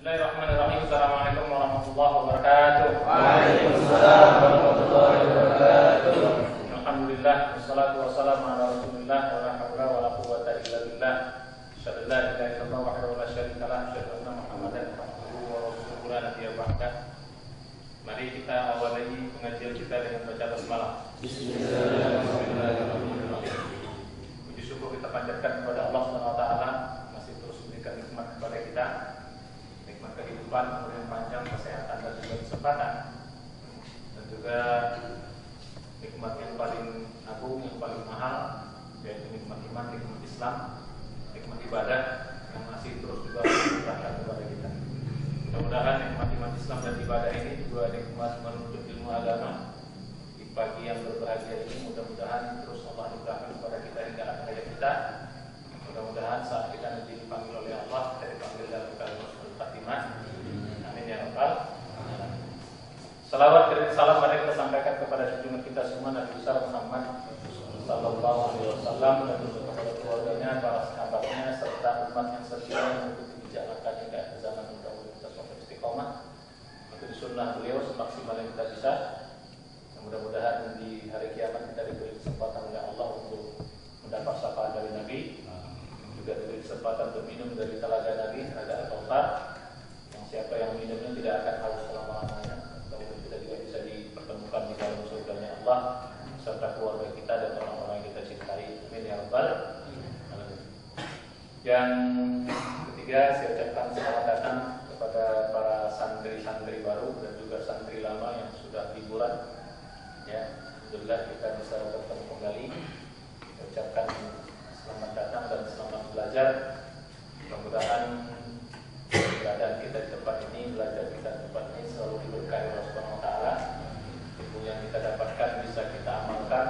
Bismillahirrahmanirrahim. Assalamualaikum warahmatullahi wabarakatuh. Waalaikumsalam warahmatullahi wabarakatuh. Alhamdulillah, wassalatu wassalamu ala Rasulillah wa la haula wa la quwwata illa billah. Asyhadu an la ilaha illallah wahdahu la syarika lah, asyhadu anna Muhammadan abduhu wa rasuluhu la nabiyya ba'dah. Mari kita awali pengajian kita dengan baca basmalah. Bismillahirrahmanirrahim. Puji syukur kita panjatkan kepada Allah Subhanahu wa taala masih terus memberikan nikmat kepada kita. Nikmat kehidupan, umur panjang, kesehatan dan juga kesempatan. Dan juga nikmat yang paling agung, yang paling mahal, yaitu nikmat iman, nikmat Islam, nikmat ibadah yang masih terus juga diberikan kepada kita. Mudah-mudahan nikmat iman Islam dan ibadah ini juga nikmat menuntut ilmu agama di pagi yang berbahagia ini. Mudah-mudahan terus Allah limpahkan kepada kita hingga akhir hayat kita. Mudah-mudahan saat kita nanti dipanggil oleh Allah, kita dipanggil dalam kalimat Fatimah. Amin ya rabbal alamin. Salawat dan salam mari kita sampaikan kepada junjungan kita semua Nabi besar Muhammad sallallahu alaihi wasallam dan juga kepada keluarganya, para sahabatnya serta umat yang setia mengikuti jalannya hingga akhir zaman. Mudah-mudahan kita selalu istiqomah mengikuti sunnah beliau semaksimal yang kita bisa. Mudah-mudahan di hari kiamat kita diberi kesempatan oleh Allah untuk mendapat syafaat dari Nabi, juga diberi kesempatan untuk minum dari telaga Nabi, telaga Al-Kautsar, yang siapa yang minumnya tidak akan haus selama-lamanya. Kemudian kita juga bisa dipertemukan di dalam surganya Allah serta keluarga kita dan orang-orang yang kita cintai. Amin ya rabbal alamin. Yang ketiga, saya ucapkan selamat datang kepada para santri-santri baru dan juga santri lama yang sudah liburan. Ya, alhamdulillah kita bisa bertemu kembali. Saya ucapkan selamat datang dan selamat belajar. Mudah-mudahan keadaan kita di tempat ini, belajar kita di tempat ini selalu diberkahi oleh Allah Subhanahu wa taala. Ilmu yang kita dapatkan bisa kita amalkan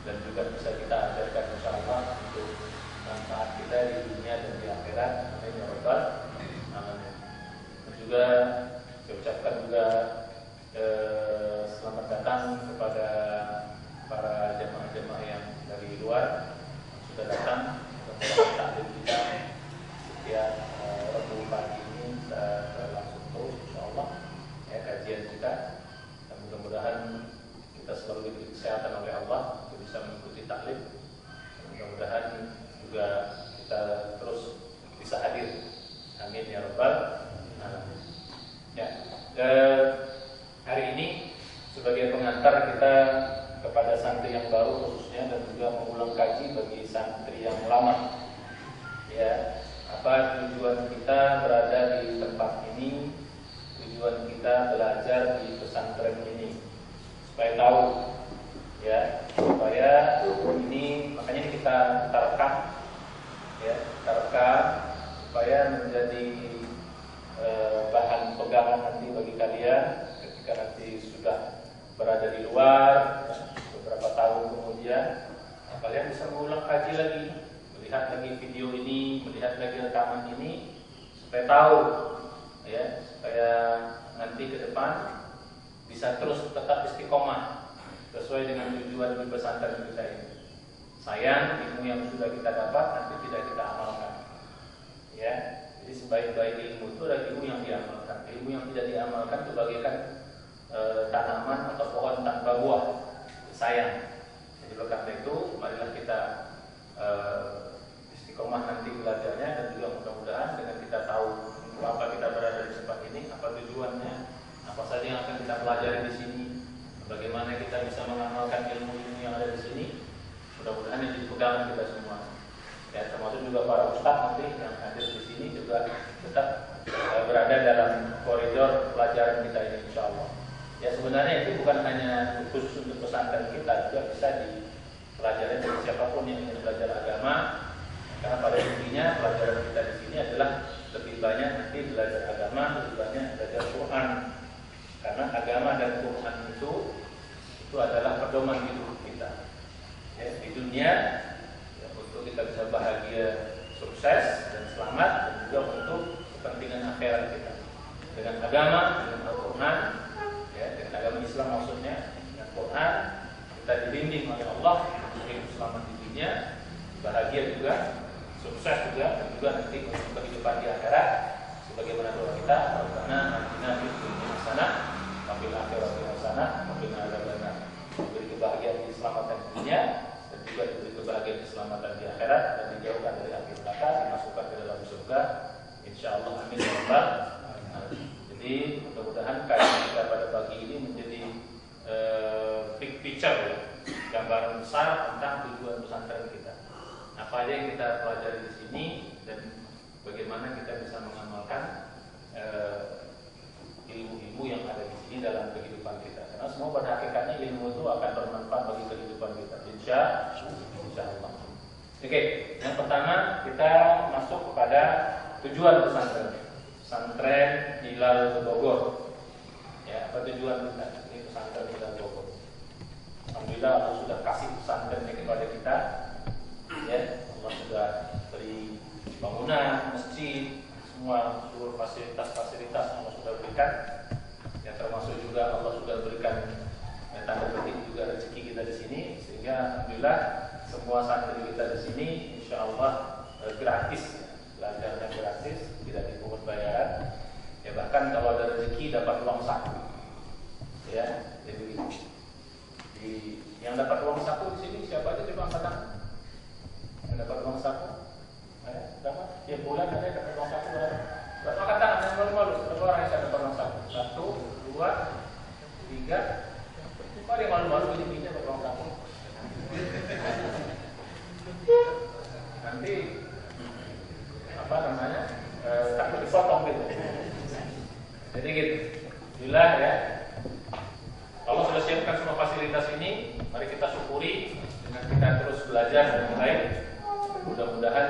dan juga bisa kita ajarkan insyaallah untuk manfaat kita di dunia dan di akhirat. Amin ya rabbal alamin. Dan juga saya ucapkan juga selamat datang kepada para jemaah-jemaah yang dari luar sudah datang untuk taklim kita setiap Rabu pagi ini kita langsung terus insyaallah ya kajian kita, dan mudah-mudahan kita selalu diberi kesehatan oleh Allah untuk bisa mengikuti taklim. Mudah-mudahan juga kita terus bisa hadir. Amin ya rabbal alamin. Ya, hari ini sebagai pengantar kita kepada santri yang baru khususnya dan juga mengulang kaji bagi santri yang lama. Ya, apa tujuan kita berada di tempat ini? Tujuan kita belajar di pesantren ini supaya tahu, ya, supaya ini makanya ini kita rekam, ya, kita rekam supaya menjadi bahan pegangan nanti bagi kalian ketika nanti sudah berada di luar beberapa tahun kemudian. Nah, kalian bisa mengulang kaji lagi, melihat lagi video ini, melihat lagi rekaman ini supaya tahu, ya, supaya nanti ke depan bisa terus tetap istiqomah sesuai dengan tujuan di pesantren kita ini. Sayang ilmu yang sudah kita dapat nanti tidak kita amalkan, ya. Jadi sebaik-baik ilmu itu adalah ilmu yang diamalkan. Ilmu yang tidak diamalkan itu bagaikan tanaman atau pohon tanpa buah, sayang. Jadi oleh karena itu marilah kita istiqomah nanti belajarnya, dan juga mudah-mudahan dengan kita tahu apa kita berada di tempat ini, apa tujuannya, apa saja yang akan kita pelajari di sini, bagaimana kita bisa mengamalkan ilmu-ilmu yang ada di sini. Mudah-mudahan ini jadi pegangan kita semua. Ya, termasuk juga para ustaz nanti yang hadir di sini juga tetap berada dalam koridor pelajaran kita ini insyaallah. Ya, sebenarnya itu bukan hanya khusus untuk pesantren kita, juga bisa dipelajari dari siapapun yang ingin belajar agama. Karena pada intinya pelajaran kita di sini adalah lebih banyak nanti belajar agama, lebih banyak belajar Quran. Karena agama dan Quran itu adalah pedoman hidup kita. Ya, di dunia ya, untuk kita bisa bahagia, sukses dan selamat, dan juga untuk kepentingan akhirat kita. Dengan agama, dengan Al-Quran, ya, dengan agama Islam maksudnya, dengan Quran kita dibimbing oleh Allah untuk hidup selamat di dunia, bahagia juga, sukses juga, dan juga nanti untuk kehidupan di akhirat sebagaimana doa kita, Rabbana atina fid dunya hasanah wa fil akhirati hasanah wa qina adzabannar. Diberi kebahagiaan di keselamatan dunia dan juga diberi kebahagiaan keselamatan di akhirat dan dijauhkan dari api neraka, dimasukkan ke dalam surga. Insyaallah, amin ya rabbal alamin. Jadi mudah-mudahan kajian kita pada pagi ini menjadi big picture ya, gambaran besar tentang tujuan pesantren kita. Apa aja yang kita pelajari di sini dan bagaimana kita bisa mengamalkan ilmu-ilmu yang ada di sini dalam kehidupan kita. Karena semua pada hakikatnya ilmu itu akan bermanfaat bagi kehidupan kita. Insya Allah. Oke, yang pertama kita masuk kepada tujuan pesantren. Pesantren Hilal Bogor. Ya, apa tujuan kita? Ini pesantren Hilal Bogor. Alhamdulillah Allah sudah kasih pesantren ini kepada kita. Ya, Allah sudah beri bangunan, masjid, semua seluruh fasilitas Allah sudah berikan. Yang termasuk juga Allah sudah berikan tanda petik juga rezeki kita di sini, sehingga alhamdulillah semua santri kita di sini insyaallah gratis, belajarnya gratis, tidak dipungut bayaran. Ya, bahkan kalau ada rezeki dapat uang saku. Ya, jadi yang dapat uang saku di sini siapa aja coba angkat tangan? Yang dapat uang saku? Dapat? Ya, bulan ada yang dapat uang saku berapa? Berapa angkat tangan? Yang malu-malu. Berapa orang yang dapat uang saku? 1, 2, 3. Kok ada yang malu-malu ini dapat uang saku? Nanti apa namanya? Takut dipotong gitu. Jadi gitu. Bila ya, Allah sudah siapkan semua fasilitas ini, mari kita syukuri dengan kita terus belajar dan mulai. Mudah-mudahan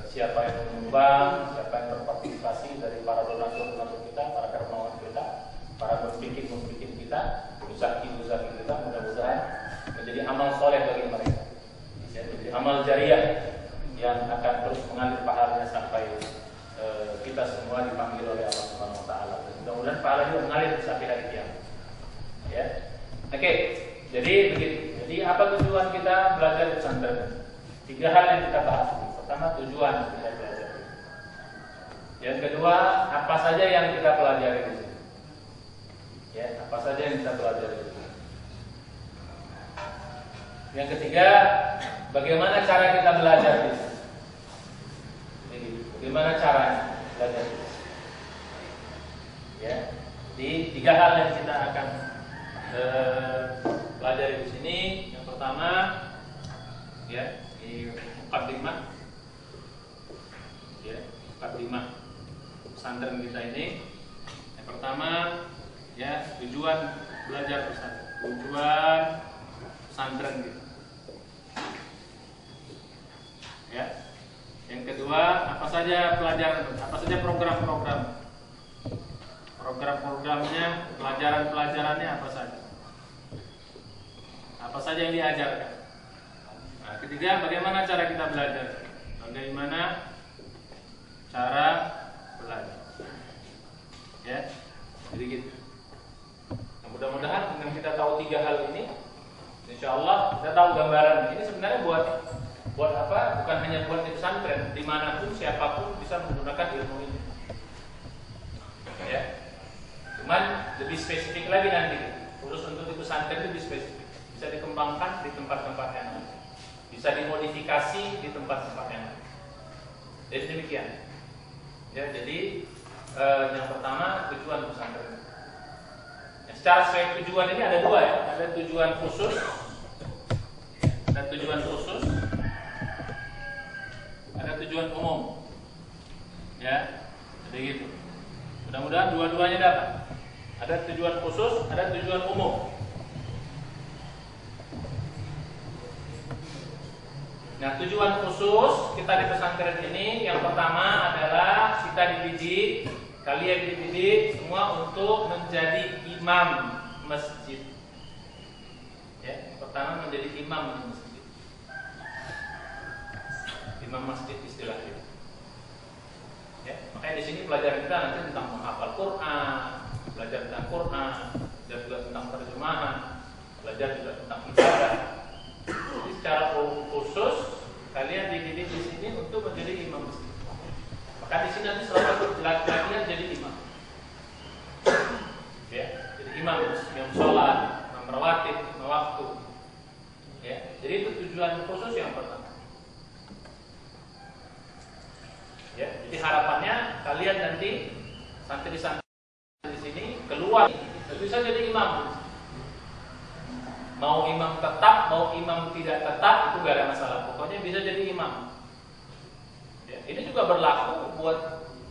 siapa yang menyumbang, siapa yang berpartisipasi dari para donatur kita, para dermawan kita, para pembikin kita, uzaki kita, mudah-mudahan menjadi amal soleh bagi mereka, menjadi amal jariah yang akan terus mengalir pahalanya sampai kita semua dipanggil oleh Allah Subhanahu Wa Taala. Mudah-mudahan pahalanya mengalir sampai hari kiamat. Ya, oke. Jadi begitu. Jadi apa tujuan kita belajar di pesantren? 3 hal yang kita bahas. Pertama, tujuan kita belajar. Yang kedua, apa saja yang kita pelajari di sini? Ya, apa saja yang kita pelajari di sini? Yang ketiga, bagaimana cara kita belajar di sini? Jadi, bagaimana caranya belajar di sini? Ya, di 3 hal yang kita akan pelajari di sini. Yang pertama, ya, di mukaddimah, ya, mukaddimah pesantren kita ini. Yang pertama, ya, tujuan belajar pesantren, tujuan pesantren kita. Ya. Yang kedua, apa saja pelajaran, apa saja program-programnya, pelajaran-pelajarannya apa saja. Apa saja yang diajarkan. Nah, ketiga, bagaimana cara kita belajar? Bagaimana cara belajar? Ya, jadi gitu. Nah, mudah-mudahan dengan kita tahu 3 hal ini, insya Allah kita tahu gambaran. Ini sebenarnya buat apa? Bukan hanya buat di pesantren, dimanapun siapapun bisa menggunakan ilmu ini. Ya, cuman lebih spesifik lagi nanti. Khusus untuk di pesantren lebih spesifik. Bisa dikembangkan di tempat-tempat yang lain, bisa dimodifikasi di tempat-tempat yang lain. Jadi demikian. Ya, jadi yang pertama tujuan pesantren. Ya, secara sesuai tujuan ini ada 2 ya, ada tujuan khusus, ada tujuan khusus, ada tujuan umum. Ya, jadi gitu. Mudah-mudahan dua-duanya dapat. Ada tujuan khusus, ada tujuan umum. Nah, tujuan khusus kita di pesantren ini yang pertama adalah kita dididik, kalian dididik semua untuk menjadi imam masjid. Ya, yang pertama menjadi imam masjid. Imam masjid istilahnya. Ya, makanya di sini pelajaran kita nanti tentang menghafal Quran, belajar tentang Quran, belajar juga tentang terjemahan, belajar juga tentang ibadah. Jadi secara khusus kalian dididik di sini untuk menjadi imam masjid. Maka Maka di sini nanti selalu latihan jadi imam. Ya, jadi imam sholat, imam rawatib, imam waktu. Ya, jadi itu tujuan khusus yang pertama. Ya, jadi harapannya kalian nanti santri-santri di sini keluar bisa jadi imam. Mau imam tetap, mau imam tidak tetap itu gak ada masalah. Pokoknya bisa jadi imam. Ya, ini juga berlaku buat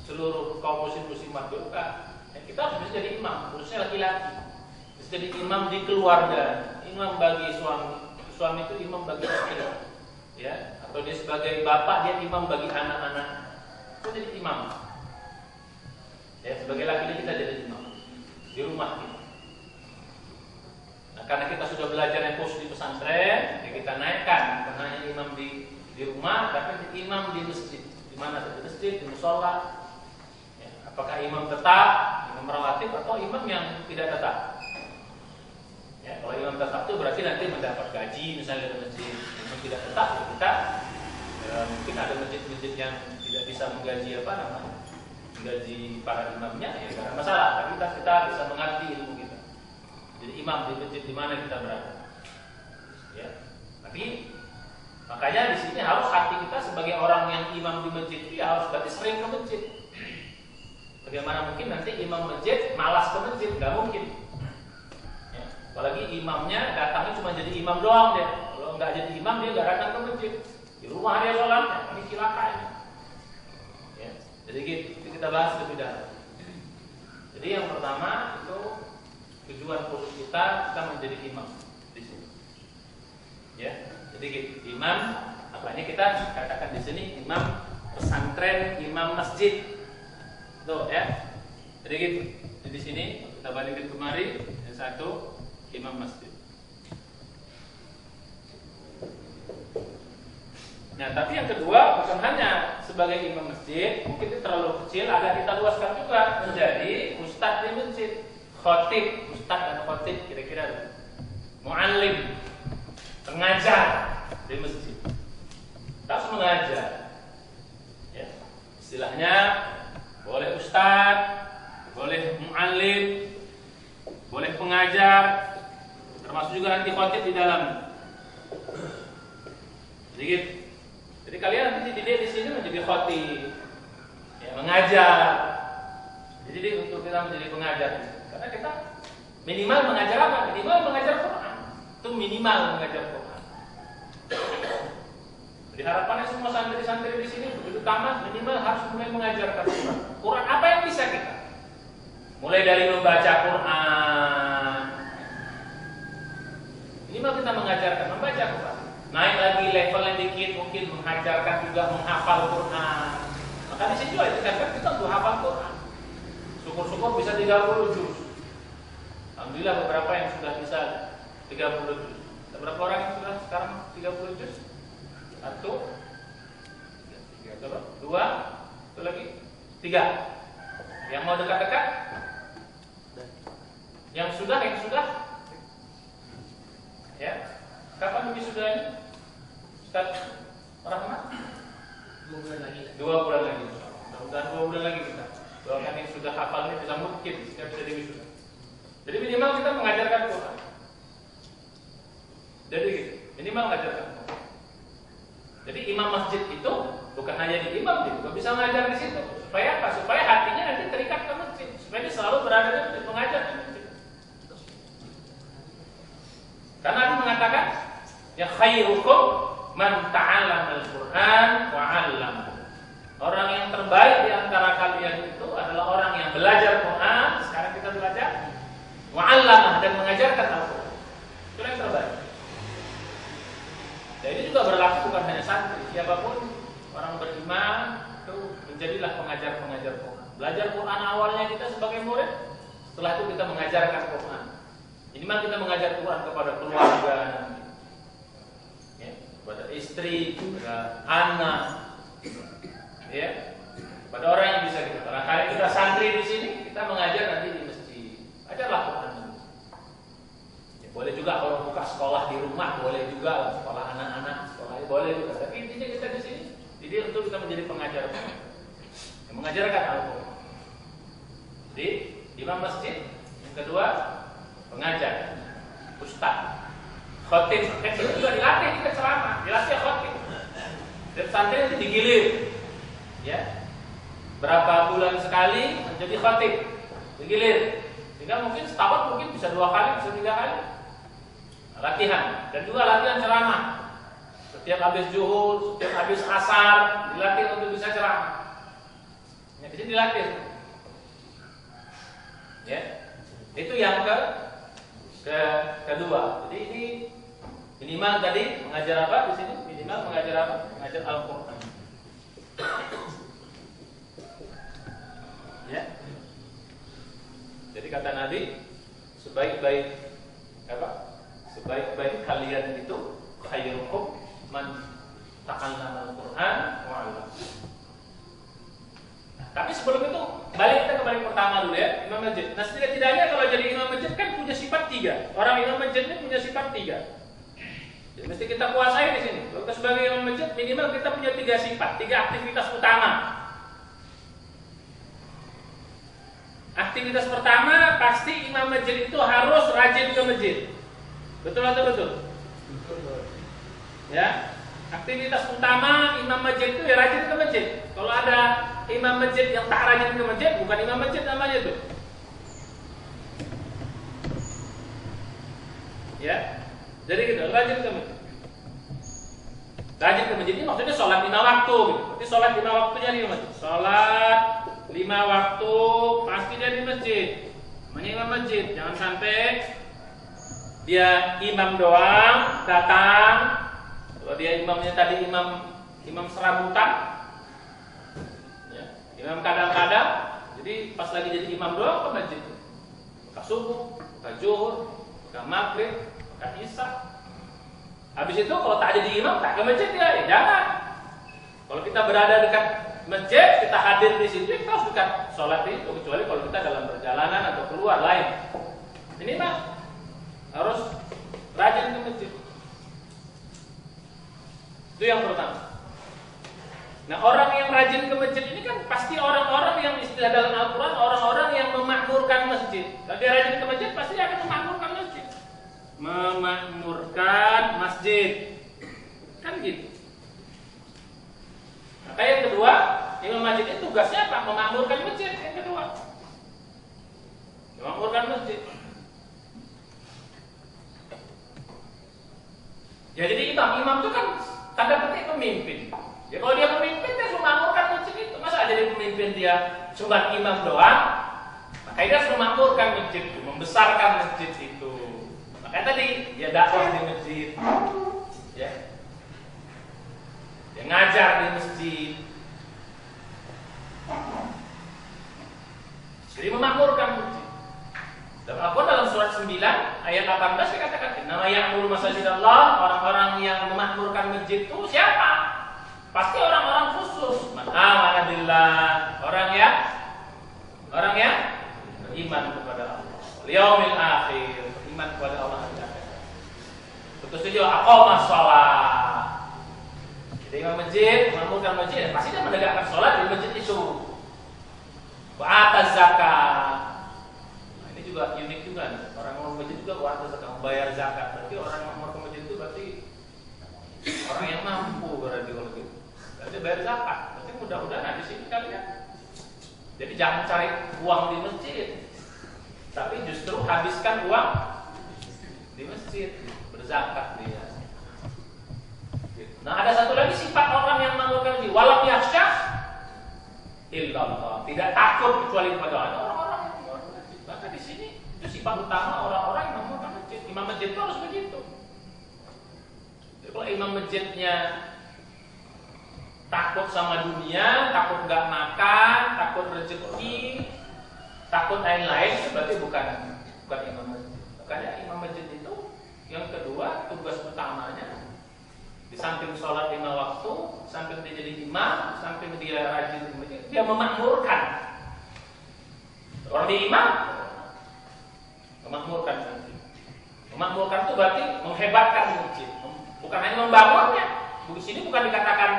seluruh kaum muslimat juga. Ya, kita harus bisa jadi imam, khususnya laki-laki. Bisa jadi imam di keluarga, imam bagi suami itu imam bagi istri. Ya, atau dia sebagai bapak dia imam bagi anak-anak. Itu jadi imam. Ya, sebagai laki-laki kita jadi imam di rumah kita. Nah, karena kita sudah belajar yang khusus di pesantren, ya kita naikkan bukan hanya imam di rumah, tapi imam di masjid. Di mana di masjid, di musola. Ya, apakah imam tetap, imam rawatib atau imam yang tidak tetap? Ya, kalau imam tetap itu berarti nanti mendapat gaji misalnya di masjid. Imam tidak tetap, ya kita mungkin ada masjid-masjid yang tidak bisa menggaji menggaji para imamnya, ya tidak ada masalah. Tapi kita bisa mengabdi ilmu kita. Jadi imam di masjid di mana kita berada. Ya. Tapi makanya di sini harus hati kita sebagai orang yang imam di masjid itu ya harus berarti sering ke masjid. Bagaimana mungkin nanti imam masjid malas ke masjid? Gak mungkin. Ya. Apalagi imamnya datangnya cuma jadi imam doang deh. Kalau nggak jadi imam dia nggak datang ke masjid. Di rumah dia sholatnya, ini cilaka ini. Ya. Jadi kita bahas lebih dalam. Jadi yang pertama itu tujuan khusus kita menjadi imam di sini. Ya, jadi imam, apanya kita katakan di sini imam pesantren, imam masjid, tuh ya. Jadi gitu. Jadi di sini kita balikin kemari yang satu imam masjid. Nah, tapi yang kedua bukan hanya sebagai imam masjid, mungkin itu terlalu kecil, agak kita luaskan juga menjadi ustadz di masjid. Khotib, ustadz dan khotib kira-kira muallim, pengajar di masjid. Harus mengajar. Ya. Istilahnya boleh ustadz, boleh muallim, boleh pengajar, termasuk juga nanti khotib di dalam. Jadi kalian nanti dididik di sini menjadi khotib, ya, mengajar. Jadi untuk kita menjadi pengajar. Karena kita minimal mengajar apa? Minimal mengajar Quran. Itu minimal mengajar Quran. Jadi harapannya semua santri-santri di sini begitu tamat minimal harus mulai mengajarkan Quran. Quran apa yang bisa kita? Mulai dari membaca Quran. Minimal kita mengajarkan membaca Quran. Naik lagi levelnya dikit mungkin mengajarkan juga menghafal Quran. Maka di sini juga dikatakan kita untuk hafal Quran. Syukur-syukur bisa 30 juz. Alhamdulillah beberapa yang sudah bisa 30 juz. Berapa orang yang sudah sekarang 30 juz? 1, 2, satu lagi 3. Yang mau dekat-dekat? Yang sudah? Ya. Kapan wisudanya? Ustaz Rahmat? 2 bulan lagi. 2 bulan lagi. Mudah-mudahan 2 bulan lagi kita. Doakan yang sudah hafal ini bisa mungkin setiap bisa diwisuda. Jadi minimal kita mengajarkan Quran. Jadi gitu, minimal mengajarkan Quran. Jadi imam masjid itu bukan hanya di imam, dia juga bisa mengajar di situ. Supaya apa? Supaya hatinya nanti terikat ke masjid. Supaya dia selalu berada di masjid, mengajar di masjid. Karena Nabi mengatakan, ya khairukum man ta'allama al-Quran wa 'allama. Orang yang terbaik di antara kalian itu adalah orang yang belajar Quran, sekarang kita belajar, wa 'allama dan mengajarkan Al-Quran. Itu yang terbaik. Dan ini juga berlaku bukan hanya santri, siapapun orang beriman itu menjadilah pengajar-pengajar Quran. Belajar Quran awalnya kita sebagai murid, setelah itu kita mengajarkan Quran. Minimal kita mengajar Quran kepada keluarga, ya, kepada istri, kepada anak, ya, pada orang yang bisa kita. Barangkali kita santri di sini, kita mengajar nanti di masjid. Ajarlah Quran. Ya, boleh juga kalau buka sekolah di rumah, boleh juga sekolah anak-anak, sekolah boleh juga. Tapi intinya kita di sini, jadi untuk kita menjadi pengajar. mengajarkan Al-Quran. Jadi imam masjid, yang kedua pengajar, ustaz, khotib. Itu juga dilatih kita ceramah, dilatih khotib. Dan santri itu digilir, ya. Berapa bulan sekali menjadi khotib, digilir. Sehingga mungkin setahun mungkin bisa 2 kali, bisa 3 kali latihan. Dan juga latihan ceramah. Setiap habis zuhur, setiap habis asar, dilatih untuk bisa ceramah. Ya, di sini dilatih. Ya, itu yang kedua. Jadi ini minimal tadi mengajar apa di sini? Minimal mengajar apa? Mengajar Al-Quran. Ya. Jadi kata Nabi, sebaik-baik kalian itu khairukum man ta'allama Al-Quran wa 'allama. Tapi sebelum itu kita kembali pertama dulu ya, imam masjid. Nah, setidaknya kalau jadi imam masjid kan punya sifat 3. Orang imam masjid ini punya sifat 3. Jadi mesti kita kuasai di sini. Kalau sebagai imam masjid minimal kita punya 3 sifat, 3 aktivitas utama. Aktivitas pertama pasti imam masjid itu harus rajin ke masjid. Betul atau betul? Betul. Ya. Aktivitas utama imam masjid itu ya rajin ke masjid. Kalau ada imam masjid yang tak rajin ke masjid, bukan imam masjid namanya itu. Ya, jadi gitu, rajin ke masjid. Rajin ke masjid ini maksudnya sholat 5 waktu. Gitu. Berarti sholat 5 waktunya di masjid. Sholat 5 waktu pasti dia di masjid. Namanya imam masjid. Jangan sampai dia imam doang datang. Kalau dia imamnya tadi imam serabutan, ya, imam kadang-kadang, jadi pas lagi jadi imam doang ke masjid, buka subuh, buka zuhur, buka maghrib, buka isya. Habis itu kalau tak jadi imam, tak ke masjid ya jangan. Kalau kita berada dekat masjid, kita hadir di situ, kita harus dekat sholat itu, kecuali kalau kita dalam perjalanan atau keluar lain. Ini mah harus rajin ke masjid. Itu yang pertama. Nah, orang yang rajin ke masjid ini kan pasti orang-orang yang istilah dalam Al-Quran, orang-orang yang memakmurkan masjid. Kalau dia rajin ke masjid, pasti dia akan memakmurkan masjid. Memakmurkan masjid. Kan gitu. Maka yang kedua, imam masjid itu tugasnya apa? Memakmurkan masjid. Yang kedua, memakmurkan masjid. Ya, jadi imam itu kan tanda petik pemimpin. Ya kalau dia pemimpin dia harus memakmurkan masjid itu. Masa jadi pemimpin dia cuma imam doang? Makanya dia harus memakmurkan masjid itu, membesarkan masjid itu. Makanya tadi dia dakwah di masjid, ya, dia ngajar di masjid. Jadi memakmurkan masjid. Dan Al-Quran dalam surat 9 ayat 18 dikatakan, "Innama ya'muru masajidallah", orang-orang yang memakmurkan masjid itu siapa? Pasti orang-orang khusus. Man amana billah, orang yang beriman kepada Allah. Yaumil akhir, beriman kepada Allah di akhirat. Terus juga aqamah shalah. Jadi imam masjid, memakmurkan masjid, pasti dia menegakkan salat di masjid itu. Wa ataz zakat. Juga unik juga nih. Orang mau masjid juga waktu zakat, membayar zakat. Berarti orang yang mau ke masjid itu berarti orang yang mampu berarti kalau gitu. Berarti bayar zakat. Berarti mudah-mudahan di sini kalian. Jadi jangan cari uang di masjid, tapi justru habiskan uang di masjid, berzakat dia. Nah, ada satu lagi sifat orang yang mengamalkan ini, walam yakhsha illallah, tidak takut kecuali kepada Allah. Maka di sini itu sifat utama orang-orang yang memakmurkan masjid. Imam masjid itu harus begitu. Jadi kalau imam masjidnya takut sama dunia, takut nggak makan, takut rezeki, takut lain-lain, berarti bukan imam masjid. Makanya imam masjid itu yang kedua tugas utamanya di samping sholat 5 waktu, samping dia jadi imam, samping dia rajin di masjid, dia memakmurkan. Orang di imam memakmurkan masjid. Memakmurkan itu berarti menghebatkan masjid, bukan hanya membangunnya. Di sini bukan dikatakan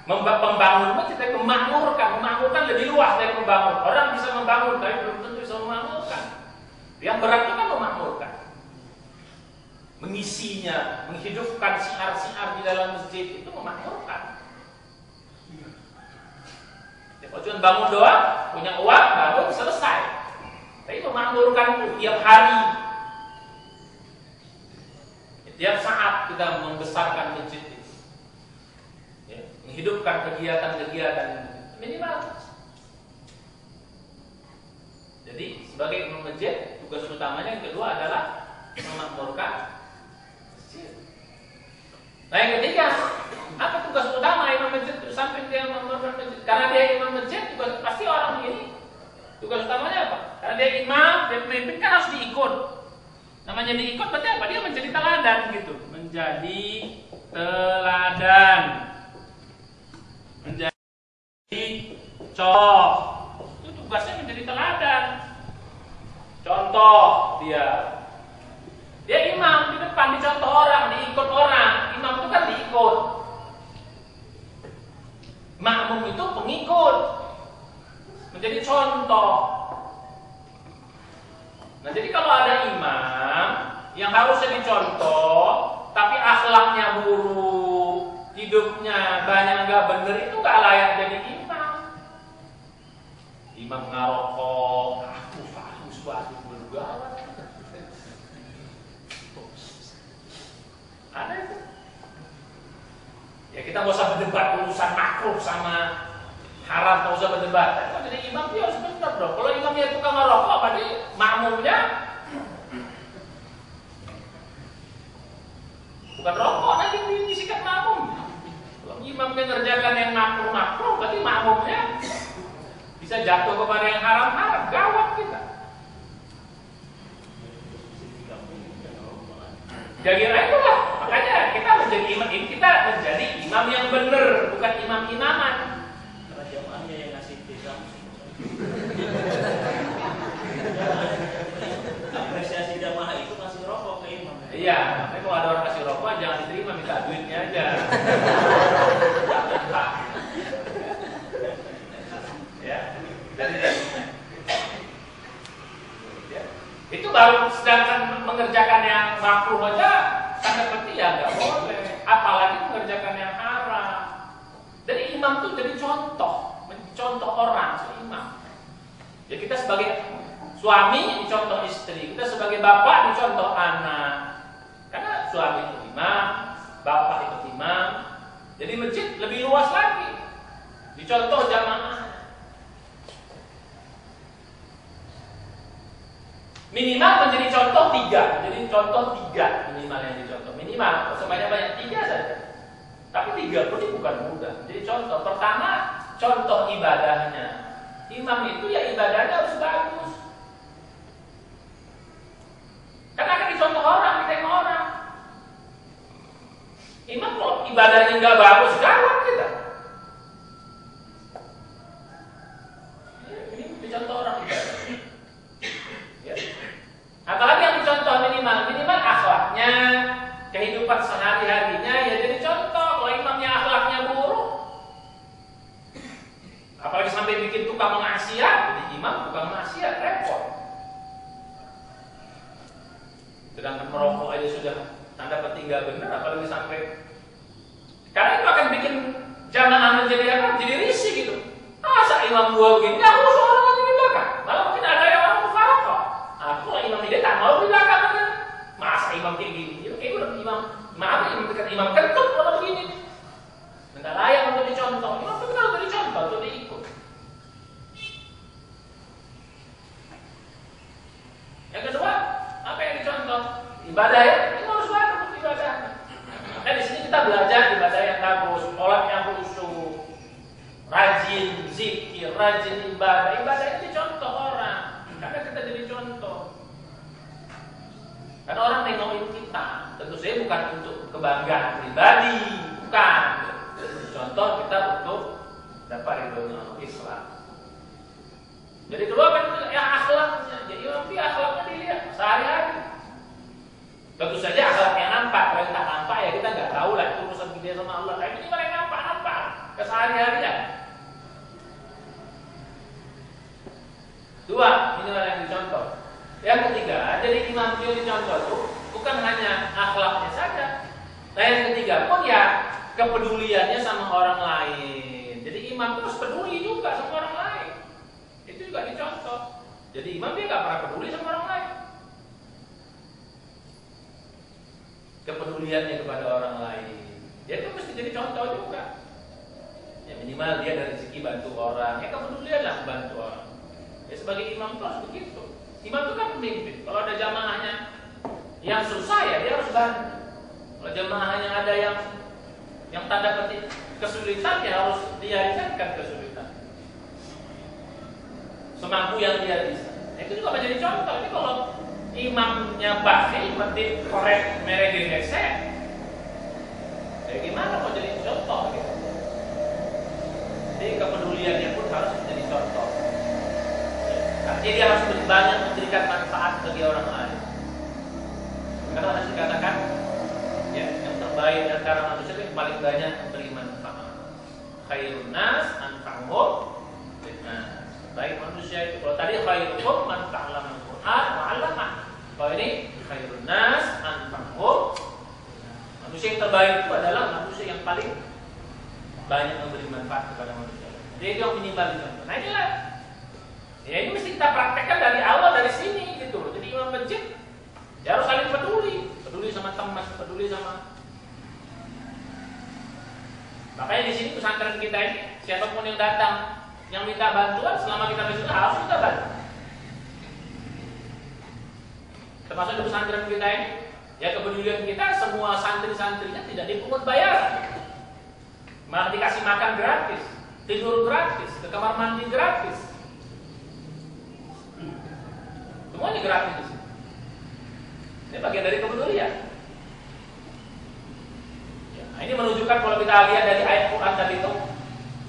membangun masjid, tapi memakmurkan. Memakmurkan memakmurkan lebih luas dari membangun. Orang bisa membangun, tapi belum tentu bisa memakmurkan. Yang berat itu kan memakmurkan, mengisinya, menghidupkan siar-siar di dalam masjid itu memakmurkan. Ya, kalau cuma bangun doang, punya uang, bangun selesai. Tapi memakmurkan itu tiap hari, tiap saat kita membesarkan masjid itu, ya, menghidupkan kegiatan-kegiatan minimal. Jadi sebagai imam masjid, tugas utamanya yang kedua adalah memakmurkan masjid. Nah yang ketiga, apa tugas utama imam masjid? Sampai dia memakmurkan masjid, karena dia imam masjid, pasti orang ini tugas utamanya apa? Karena dia imam, dia pemimpin kan harus diikut. Namanya diikut berarti apa? Dia menjadi teladan gitu. Menjadi teladan, menjadi contoh. Itu tugasnya menjadi teladan. Contoh dia imam di depan, dicontoh orang, diikut orang. Imam itu kan diikut. Makmum itu pengikut, menjadi contoh. Nah jadi kalau ada imam yang harusnya dicontoh, tapi akhlaknya buruk, hidupnya banyak nggak bener, itu nggak layak jadi imam. Imam ngarokok, suatu bergawat. Ada itu. Ya kita nggak usah berdebat urusan makruh sama haram, nggak usah berdebat. Kalau jadi imam dia harus benar dong. Kalau imamnya tukang ngerokok, berarti makmumnya bukan rokok, nanti disikat makmum. Kalau imamnya ngerjakan yang makruh, berarti makmumnya bisa jatuh kepada yang haram-haram. Gawat kita. Jadi itulah, makanya kita menjadi imam, kita menjadi imam yang benar, bukan imam-imaman. Karena jamaahnya yang ngasih tiga. Apresiasi jamaah itu kasih rokok ke imam. Iya, tapi kalau ada orang kasih rokok jangan diterima, minta duitnya aja. Ya, jadi itu baru sedangkan mengerjakan yang makruh aja tanda petik ya nggak boleh, apalagi mengerjakan yang haram. Jadi imam tuh jadi contoh orang, imam. Ya kita sebagai suami dicontoh istri, kita sebagai bapak dicontoh anak. Karena suami itu imam, bapak itu imam. Jadi masjid lebih luas lagi, dicontoh jamaah. Minimal menjadi contoh 3, jadi contoh 3 minimal yang dicontoh. Minimal, sebanyak-banyak 3 saja. Tapi 3 pun ini bukan mudah. Jadi contoh pertama, contoh ibadahnya. Imam itu ya ibadahnya harus bagus. Karena akan dicontoh orang, ditengok orang. Imam kalau ibadahnya nggak bagus, gawat kita. Ini dicontoh orang ibadah. Ya. Apalagi yang dicontoh minimal akhlaknya, kehidupan sehari-harinya ya jadi contoh. Kalau imamnya akhlaknya buruk, apalagi sampai bikin tukang maksiat, jadi imam tukang maksiat, repot. Sedangkan merokok aja sudah tanda petik nggak benar, apalagi sampai, karena itu akan bikin jamaah menjadi apa? Jadi risih gitu. Masa imam gua begini, aku seorang lagi di belakang. Malah mungkin ada yang orang mufarokoh. Aku lah imam dia tak mau di belakang kan? Masa imam kayak gini? Ya, kayak udah imam, maaf imam dekat imam kentut kalau begini. Nggak layak untuk dicontoh. Imam itu kan untuk dicontoh, untuk diikut. Yang kedua, apa yang dicontoh? Ibadah ya, ini harus bagus ibadah. Nah di sini kita belajar ibadah yang bagus, sholat yang khusyuk, rajin zikir, rajin ibadah. Ibadah itu dicontoh orang, karena kita jadi contoh. Karena orang nengokin kita, tentu saja bukan untuk kebanggaan pribadi, bukan. Contoh kita untuk dapat ridhonya Islam. Jadi kedua kan yang akhlaknya, jadi nanti akhlaknya dilihat sehari-hari. Tentu saja akhlaknya nampak, kalau tak nampak ya kita nggak tahu lah, itu urusan dia sama Allah. Tapi ini mereka nampak kesehari-harian. Dua, minimal yang dicontoh. Yang ketiga, jadi imam yang dicontoh itu bukan hanya akhlaknya saja. Nah yang ketiga pun ya kepeduliannya sama orang lain. Jadi imam terus peduli juga sama orang lain. Itu juga dicontoh. Jadi imam dia nggak pernah peduli sama orang lain. Kepeduliannya kepada orang lain, dia itu mesti jadi contoh juga. Ya minimal dia dari segi bantu orang. Ya kepedulianlah bantu orang. Ya sebagai imam itu harus begitu. Imam itu kan pemimpin. Kalau ada jamaahnya yang susah ya dia harus bantu. Kalau jamaahnya ada yang tanda petik kesulitan ya harus dia ringankan kesulitan. Semampu yang dia bisa. Itu juga menjadi contoh. Ini kalau imamnya bakhil, berarti korek merek gesek. Ya gimana mau jadi contoh gitu. Jadi kepeduliannya pun harus menjadi contoh. Artinya dia harus banyak memberikan manfaat bagi orang lain. Karena harus dikatakan, ya yang terbaik antara manusia itu yang paling banyak memberi manfaat. Khairun nas anfa'uhum linnas. Baik manusia itu. Kalau tadi khairukum man ta'allama al-Qur'an wa 'allamah. Kalau ini khairun nas anfa'uhum. Manusia yang terbaik itu adalah manusia yang paling banyak memberi manfaat kepada manusia. Jadi itu yang minimal contoh. Nah inilah. Ya ini mesti kita praktekkan dari awal dari sini gitu. Jadi imam masjid ya harus saling peduli sama teman, peduli sama. Makanya di sini pesantren kita ini siapapun yang datang yang minta bantuan selama kita bersunnah harus kita bantu. Termasuk di pesantren kita ini, ya kepedulian kita semua santri-santrinya tidak dipungut bayaran, malah dikasih makan gratis, tidur gratis, ke kamar mandi gratis, semuanya gratis di sini. Ini bagian dari kepedulian. Ya, ini menunjukkan kalau kita lihat dari ayat Quran tadi itu.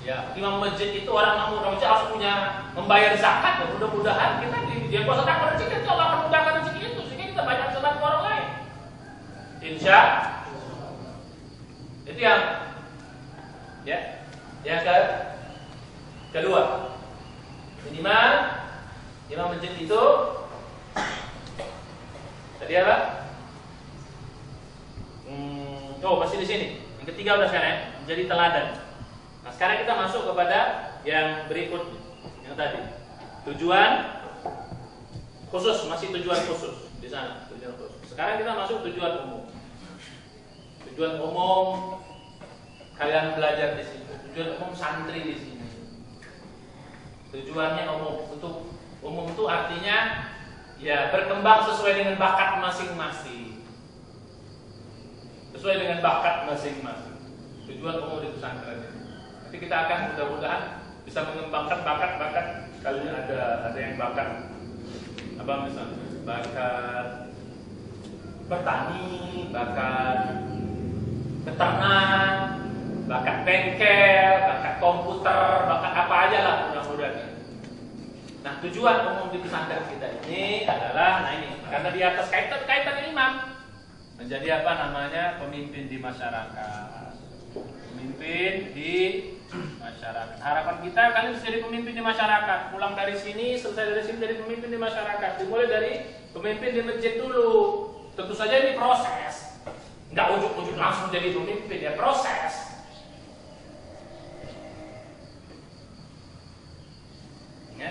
Ya, imam masjid itu orang makmum masjid harus punya membayar zakat. Dan mudah-mudahan kita dia puasa takut rezeki itu Allah akan mudahkan rezeki itu sehingga kita banyak membantu orang lain. Insya itu yang kedua minimal imam masjid itu tadi apa? Masih di sini. Yang ketiga udah sekarang ya, menjadi teladan. Nah sekarang kita masuk kepada yang berikut yang tadi tujuan khusus, masih tujuan khusus di sana tujuan khusus. Sekarang kita masuk tujuan umum. Tujuan umum kalian belajar di sini. Tujuan umum santri di sini. Tujuannya umum. Untuk umum itu artinya ya berkembang sesuai dengan bakat masing-masing. Sesuai dengan bakat masing-masing. Tujuan umum di pesantren ini. Nanti kita akan mudah-mudahan bisa mengembangkan bakat-bakat. Kalian ada yang bakat apa misalnya? Bakat bertani, bakat beternak, bakat bengkel, bakat komputer, bakat apa aja lah mudah-mudahan. Nah tujuan umum di pesantren kita ini adalah, nah ini karena di atas kaitan imam menjadi apa namanya pemimpin di masyarakat. Pemimpin di masyarakat. Harapan kita kalian bisa jadi pemimpin di masyarakat. Pulang dari sini, selesai dari sini jadi pemimpin di masyarakat. Dimulai dari pemimpin di masjid dulu. Tentu saja ini proses. Nggak ujuk-ujuk langsung jadi pemimpin, ya proses. Ya.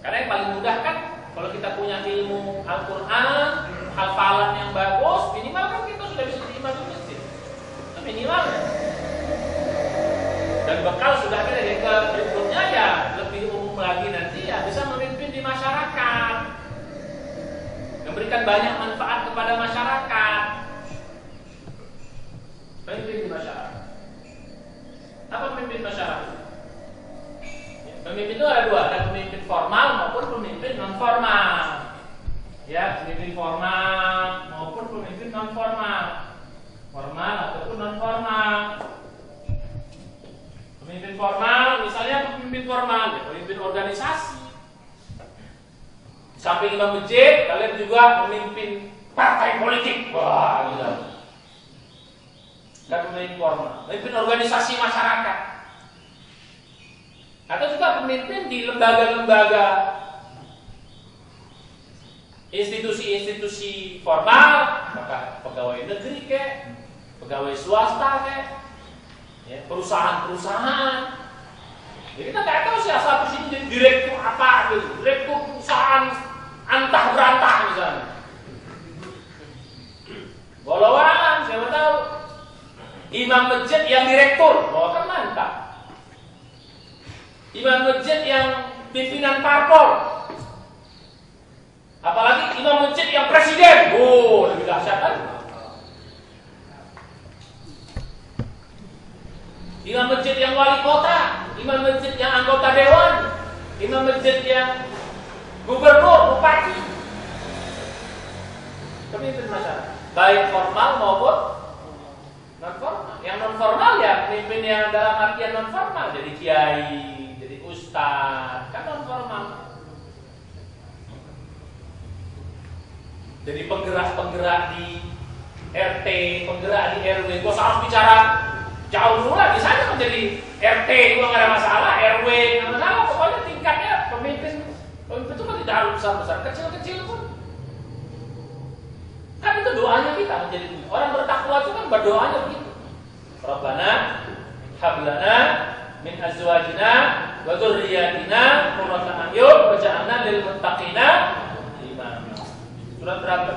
Karena yang paling mudah kan kalau kita punya ilmu Al-Quran, hafalan yang bagus, minimal kan kita sudah bisa terima di masjid. Itu minimalnya. Dan bekal sudah ada yang berikutnya ya lebih umum lagi nanti ya bisa memimpin di masyarakat, memberikan banyak manfaat kepada masyarakat. Pemimpin di masyarakat. Apa pemimpin masyarakat? Ya, pemimpin itu ada dua, ada pemimpin formal maupun pemimpin non formal. Ya, pemimpin formal maupun pemimpin non formal, formal ataupun non formal. Pemimpin formal, misalnya pemimpin formal, ya, pemimpin organisasi. Di samping imam masjid, kalian juga memimpin partai politik. Wah, gila. Dan pemimpin formal, pemimpin organisasi masyarakat. Atau juga pemimpin di lembaga-lembaga institusi-institusi formal, maka pegawai negeri pegawai swasta ya, perusahaan-perusahaan. Jadi kita nggak tahu sih asal sini jadi direktur apa gitu, direktur perusahaan antah berantah misalnya. Walau alam, siapa tahu imam masjid yang direktur, kan mantap. Imam masjid yang pimpinan parpol. Apalagi imam masjid yang presiden, lebih dahsyat kan? Imam masjid yang wali kota, imam masjid yang anggota dewan, imam masjid yang gubernur, bupati, pemimpin masyarakat, baik formal maupun non formal. Yang non formal ya pemimpin yang dalam artian non formal, jadi kiai, jadi ustadz, kan non formal. Jadi penggerak di RT, penggerak di RW, gue harus bicara jauh dulu lah, bisa menjadi RT juga nggak ada masalah, RW nggak masalah, pokoknya tingkatnya pemimpin itu kan tidak harus besar-besar, kecil-kecil pun. Kan itu doanya kita menjadi orang bertakwa itu kan berdoanya begitu. Rabbana hablana min azwajina wa dzurriyyatina qurrata a'yun waj'alna lil muttaqina imama. Surat berapa?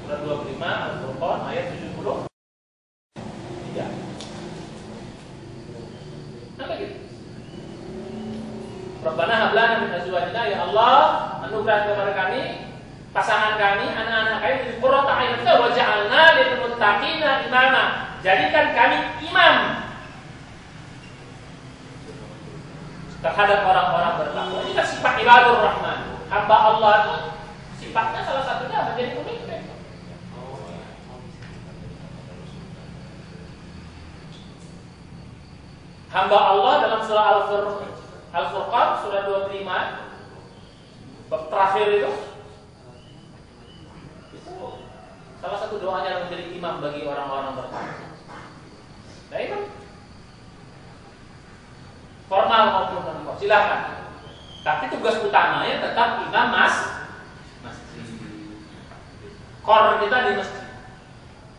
Surat 25 Al-Furqan ayat 70. Ya. Apa gitu? Rabbana hablana min azwajina, ya Allah, anugerah kepada kami pasangan kami, anak-anak kami menjadi qurrata a'yun waj'alna lil muttaqina imama. Jadikan kami imam terhadap orang-orang bertakwa. Ini kan sifat ibadur rahman. Hamba Allah itu sifatnya salah satunya menjadi pemimpin. Hamba Allah dalam surah Al-Furqan surah 25 bab terakhir itu salah satu doanya menjadi imam bagi orang-orang bertakwa. Nah itu formal maupun non formal, silakan. Tapi tugas utamanya tetap imam masjid. Core kita di masjid.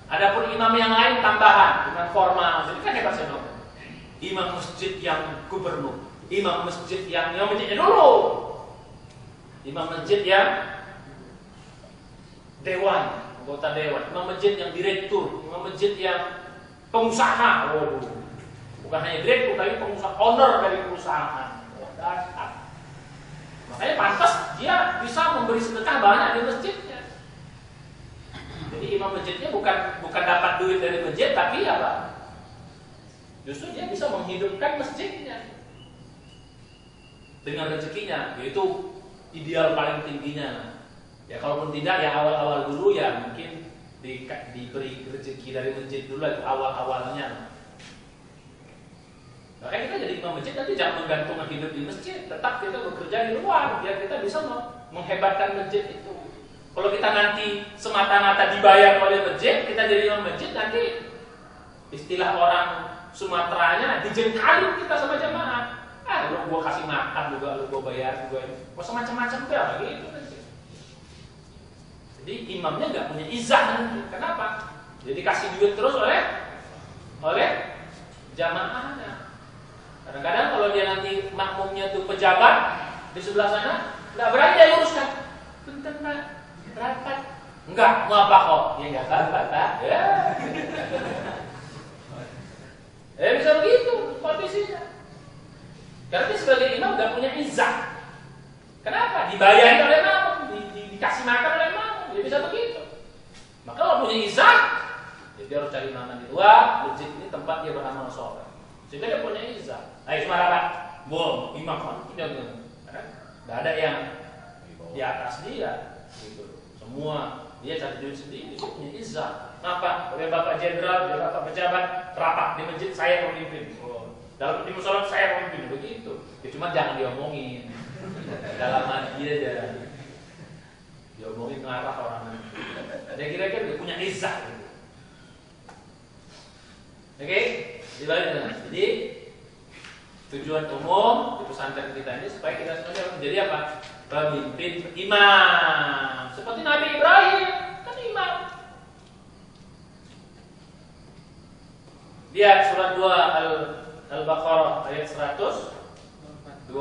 Adapun imam yang lain tambahan, imam formal, jadi kan hebat sih. Imam masjid yang gubernur, imam masjid yang masjidnya dulu, imam masjid yang dewan, anggota dewan, imam masjid yang direktur, imam masjid yang pengusaha, bukan hanya direktur tapi pengusaha, owner dari perusahaan. Makanya pantas dia bisa memberi sedekah banyak di masjidnya. Jadi imam masjidnya bukan dapat duit dari masjid, tapi apa? Justru dia bisa menghidupkan masjidnya dengan rezekinya, yaitu ideal paling tingginya. Ya kalaupun tidak ya awal-awal dulu ya mungkin diberi rezeki dari masjid dulu itu awal-awalnya. Makanya kita jadi imam masjid nanti jangan menggantungkan hidup di masjid, tetap kita bekerja di luar biar kita bisa menghebatkan masjid itu. Kalau kita nanti semata-mata dibayar oleh masjid, kita jadi imam masjid, nanti istilah orang Sumateranya dijengkalin kita sama jamaah. Lu gua kasih makan juga, lu gua bayar juga, masa macam-macam tuh apa gitu nanti. Jadi imamnya nggak punya izah nanti. Kenapa? Jadi kasih duit terus oleh jamaahnya. Kadang-kadang kalau dia nanti makmumnya tuh pejabat di sebelah sana, nggak berani dia luruskan. Bentar Pak, rapat. Enggak, mau apa kok? Ya nggak apa-apa, Pak. Ya. Bisa begitu kondisinya. Karena dia sebagai imam nggak punya izah. Kenapa? Dibayari oleh makmum, dikasih makan oleh makmum, dia bisa begitu. Maka kalau punya izah, dia harus cari mana di luar. Masjid ini tempat dia beramal soleh. Sehingga dia punya izah. Ayo semua rapat, imam kan, nggak ada yang di atas dia, gitu. Semua dia cari duit sendiri, dia punya izah. Kenapa? Oleh bapak jenderal, oleh bapak pejabat, rapat di masjid saya memimpin. Dalam di musola saya memimpin, begitu. Ya, cuma jangan diomongin, dalam hati aja. Diomongin ngarah orang. Ada kira-kira dia punya izah. Gitu. Oke, dibalik dengan. Jadi Tujuan umum di pesantren kita ini supaya kita semuanya menjadi apa? Pemimpin imam. Seperti Nabi Ibrahim, kan imam. Lihat surat 2 Al-Baqarah ayat 124.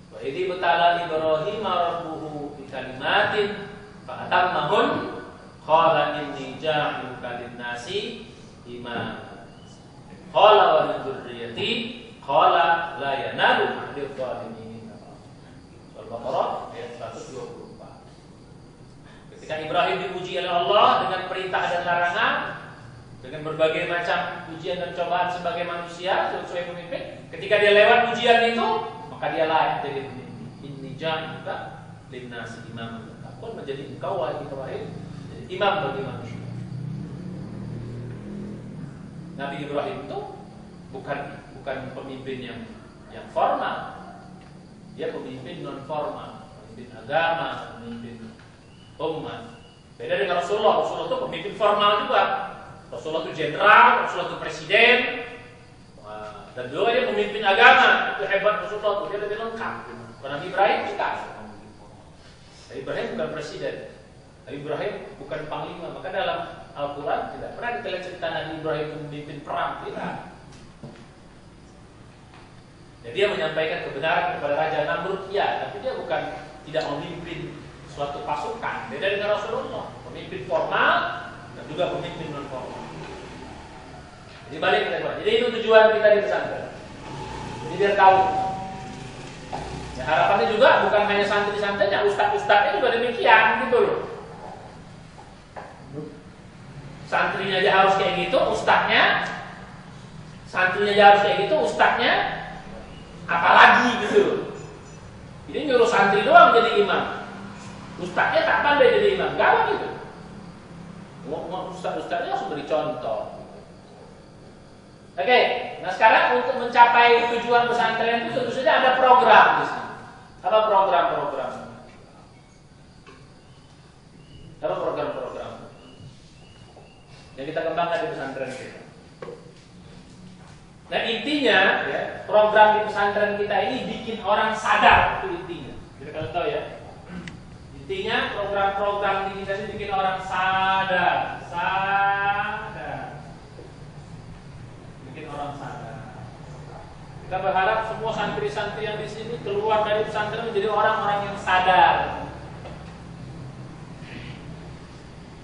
Wa idh ibtala Ibrahim rabbuhu bi kalimatin fa atammahun qala inni ja'iluka lin-nasi imama. Qala wa min dzurriyyati qala la yanalu ahdi dzalimin. Al-Baqarah ayat 124. Ketika Ibrahim diuji oleh Allah dengan perintah dan larangan, dengan berbagai macam ujian dan cobaan sebagai manusia sebagai pemimpin, ketika dia lewat ujian itu, maka dia layak jadi pemimpin. Inni ja'aluka lin-nasi imam. Aku menjadi engkau wahai Ibrahim jadi imam bagi manusia. Nabi Ibrahim itu bukan pemimpin yang formal. Dia pemimpin non formal, pemimpin agama, pemimpin umat. Beda dengan Rasulullah. Rasulullah itu pemimpin formal juga. Rasulullah itu jenderal, Rasulullah itu presiden, dan juga dia pemimpin agama. Itu hebat Rasulullah, dia lebih lengkap. Nabi Ibrahim bukan. Nabi Ibrahim bukan presiden. Nabi Ibrahim bukan panglima. Maka dalam Al-Quran tidak pernah kita lihat cerita Nabi Ibrahim memimpin perang. Tidak. Jadi dia menyampaikan kebenaran kepada Raja Namrud, ya, tapi dia bukan tidak memimpin suatu pasukan. Beda dengan Rasulullah, pemimpin formal dan juga pemimpin non formal. Jadi balik kita. Jadi itu tujuan kita di pesantren. Jadi biar tahu. Ya, harapannya juga bukan hanya santri-santrinya, ustadz-ustadznya juga demikian gitu loh. Santrinya aja harus kayak gitu, ustadznya. Santrinya aja harus kayak gitu, ustadznya. Apalagi gitu. Ini nyuruh santri doang jadi imam. Ustadznya tak pandai jadi imam, gawat gitu. Ustadznya harus beri contoh. Oke, nah sekarang untuk mencapai tujuan pesantren itu tentu saja ada program di sini. Apa program-program? Apa program-program yang kita kembangkan di pesantren kita? Nah intinya, ya, program di pesantren kita ini bikin orang sadar, itu intinya. Jadi kalian tahu ya, intinya program-program di kita ini bikin orang sadar, bikin orang sadar. Kita berharap semua santri-santri yang di sini keluar dari pesantren menjadi orang-orang yang sadar.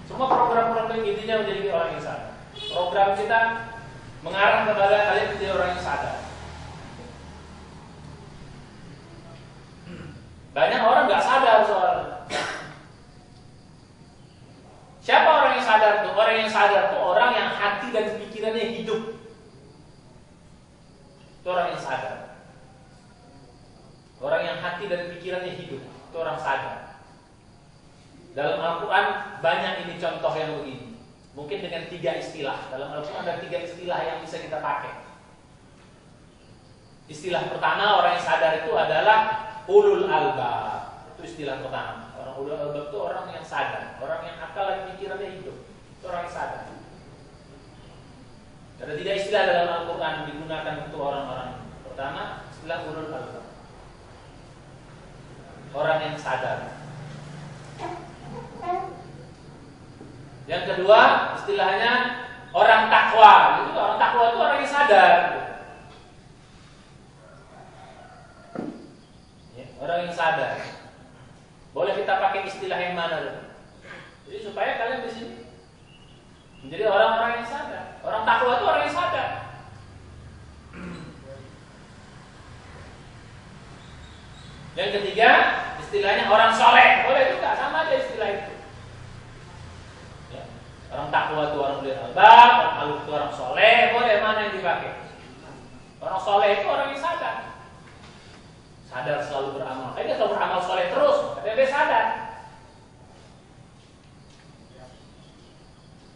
Semua program-program intinya menjadi orang yang sadar. Program kita mengarah kepada kalian menjadi orang yang sadar. Banyak orang nggak sadar soal. Siapa orang yang sadar tuh? Orang yang sadar tuh orang yang hati dan pikirannya hidup. Itu orang yang sadar. Orang yang hati dan pikirannya hidup. Itu orang sadar. Dalam Al-Quran banyak ini contoh yang begini. Mungkin dengan 3 istilah. Dalam Al-Quran ada 3 istilah yang bisa kita pakai. Istilah pertama orang yang sadar itu adalah ulul albab. Itu istilah pertama. Orang ulul albab itu orang yang sadar, orang yang akal dan pikirannya hidup. Itu orang yang sadar. Ada 3 istilah dalam Al-Quran digunakan untuk orang-orang. Pertama, istilah ulul albab. Orang yang sadar. Yang kedua, istilahnya orang takwa. Itu orang takwa itu orang yang sadar. Ya, orang yang sadar. Boleh kita pakai istilah yang mana? Jadi supaya kalian di sini menjadi orang-orang yang sadar. Orang takwa itu orang yang sadar. Yang ketiga, istilahnya orang soleh. Boleh juga, sama aja istilah itu. Ya. Orang takwa itu orang ulul albab, orang aluf itu orang soleh. Boleh, mana yang dipakai? Orang soleh itu orang yang sadar. Sadar selalu beramal. Dia selalu beramal soleh terus. Tapi dia sadar.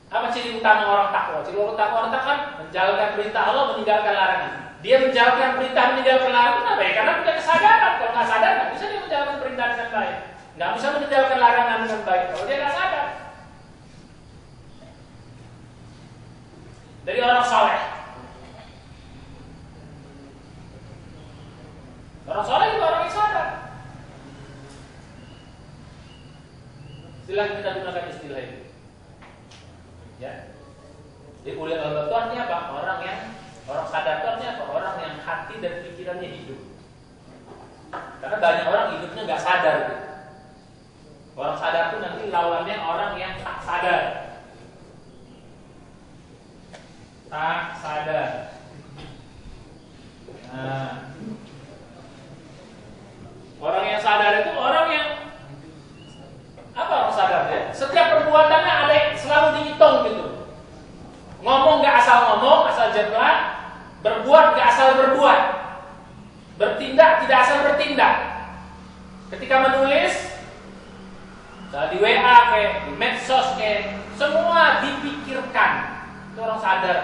Apa ciri utama orang takwa? Ciri utama orang takwa kan menjalankan perintah Allah, meninggalkan larangan. Dia menjalankan perintah, meninggalkan larangan kenapa ya? Karena punya kesadaran. Kalau nggak sadar, nggak bisa dia menjalankan perintah dengan baik. Nggak bisa meninggalkan larangan dengan baik. Kalau dia nggak sadar. Dari orang soleh. Orang soleh juga orang yang sadar. Silahkan kita gunakan istilah itu. Ya. Jadi ulil albab itu artinya apa? Orang sadar itu artinya apa? Orang yang hati dan pikirannya hidup. Karena banyak orang hidupnya nggak sadar. Gitu. Orang sadar itu nanti lawannya orang yang tak sadar. Tak sadar. Nah, orang yang sadar itu orang yang apa orang sadar ya? Setiap perbuatannya ada selalu dihitung gitu. Ngomong gak asal ngomong, asal jeblak. Berbuat gak asal berbuat. Bertindak tidak asal bertindak. Ketika menulis, di WA kayak di medsos kayak semua dipikirkan. Itu orang sadar.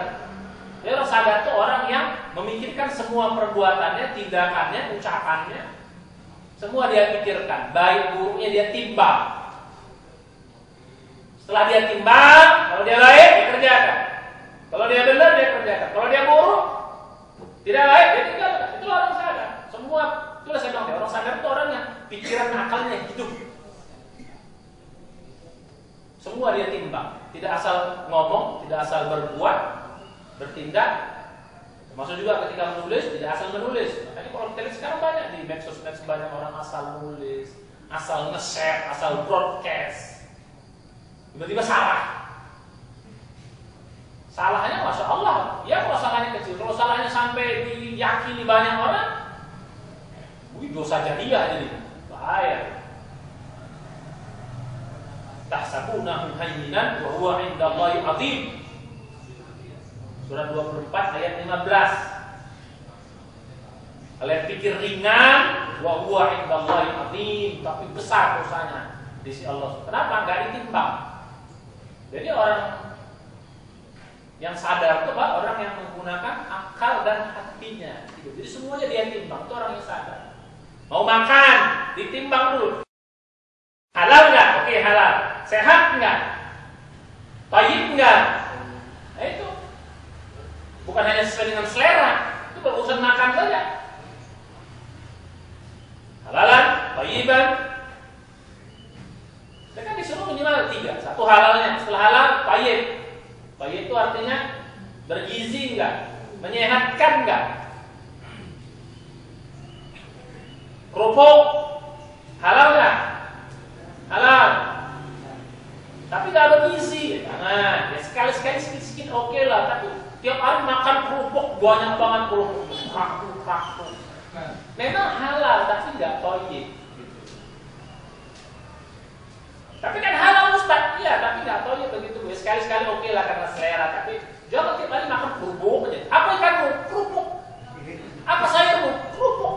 Jadi orang sadar itu orang yang memikirkan semua perbuatannya, tindakannya, ucapannya, semua dia pikirkan. Baik buruknya dia timbang. Setelah dia timbang, kalau dia baik dia kerjakan. Kalau dia benar dia kerjakan. Kalau dia buruk, tidak baik dia tinggalkan. Itu orang sadar. Semua itulah saya bilang orang sadar itu orang yang pikiran akalnya hidup. Semua dia timbang. Tidak asal ngomong, tidak asal berbuat, bertindak. Termasuk juga ketika menulis, tidak asal menulis. Makanya kalau kita lihat sekarang banyak di medsos banyak orang asal nulis, asal nge-share, asal broadcast. Tiba-tiba salah. Salahnya Masya Allah. Ya kalau salahnya kecil. Kalau salahnya sampai diyakini banyak orang, dosa jariah jadi. Bahaya. Tahsabunahu hayyinan wa huwa 'indallahi 'azim. Surah 24 ayat 15. Kalian pikir ringan, wa huwa 'indallahi 'azim, tapi besar dosanya di sisi Allah. Kenapa? Enggak ditimbang. Jadi orang yang sadar itu Pak, orang yang menggunakan akal dan hatinya. Jadi semuanya dia timbang, itu orang yang sadar. Mau makan, ditimbang dulu. Halal nggak? Oke, halal. Sehat nggak? Thayyib nggak? Nah itu bukan hanya sesuai dengan selera, itu berurusan makan saja. Halalan, thayyiban. Kita kan disuruh minimal 3. Satu halalnya, setelah halal, thayyib. Thayyib itu artinya bergizi nggak? Menyehatkan nggak? Kerupuk halal nggak? Halal. Tapi nggak bergizi. Jangan. Ya sekali-sekali sedikit-sedikit oke lah. Tapi tiap hari makan kerupuk banyak banget kerupuk. Prakuk. Memang halal tapi nggak thayyib. Tapi kan halal Ustaz, iya, tapi nggak tahu ya begitu. Sekali-sekali oke lah karena selera, tapi jangan tiap hari makan kerupuk aja. Apa ikanmu? Kerupuk. Apa sayurmu? Kerupuk.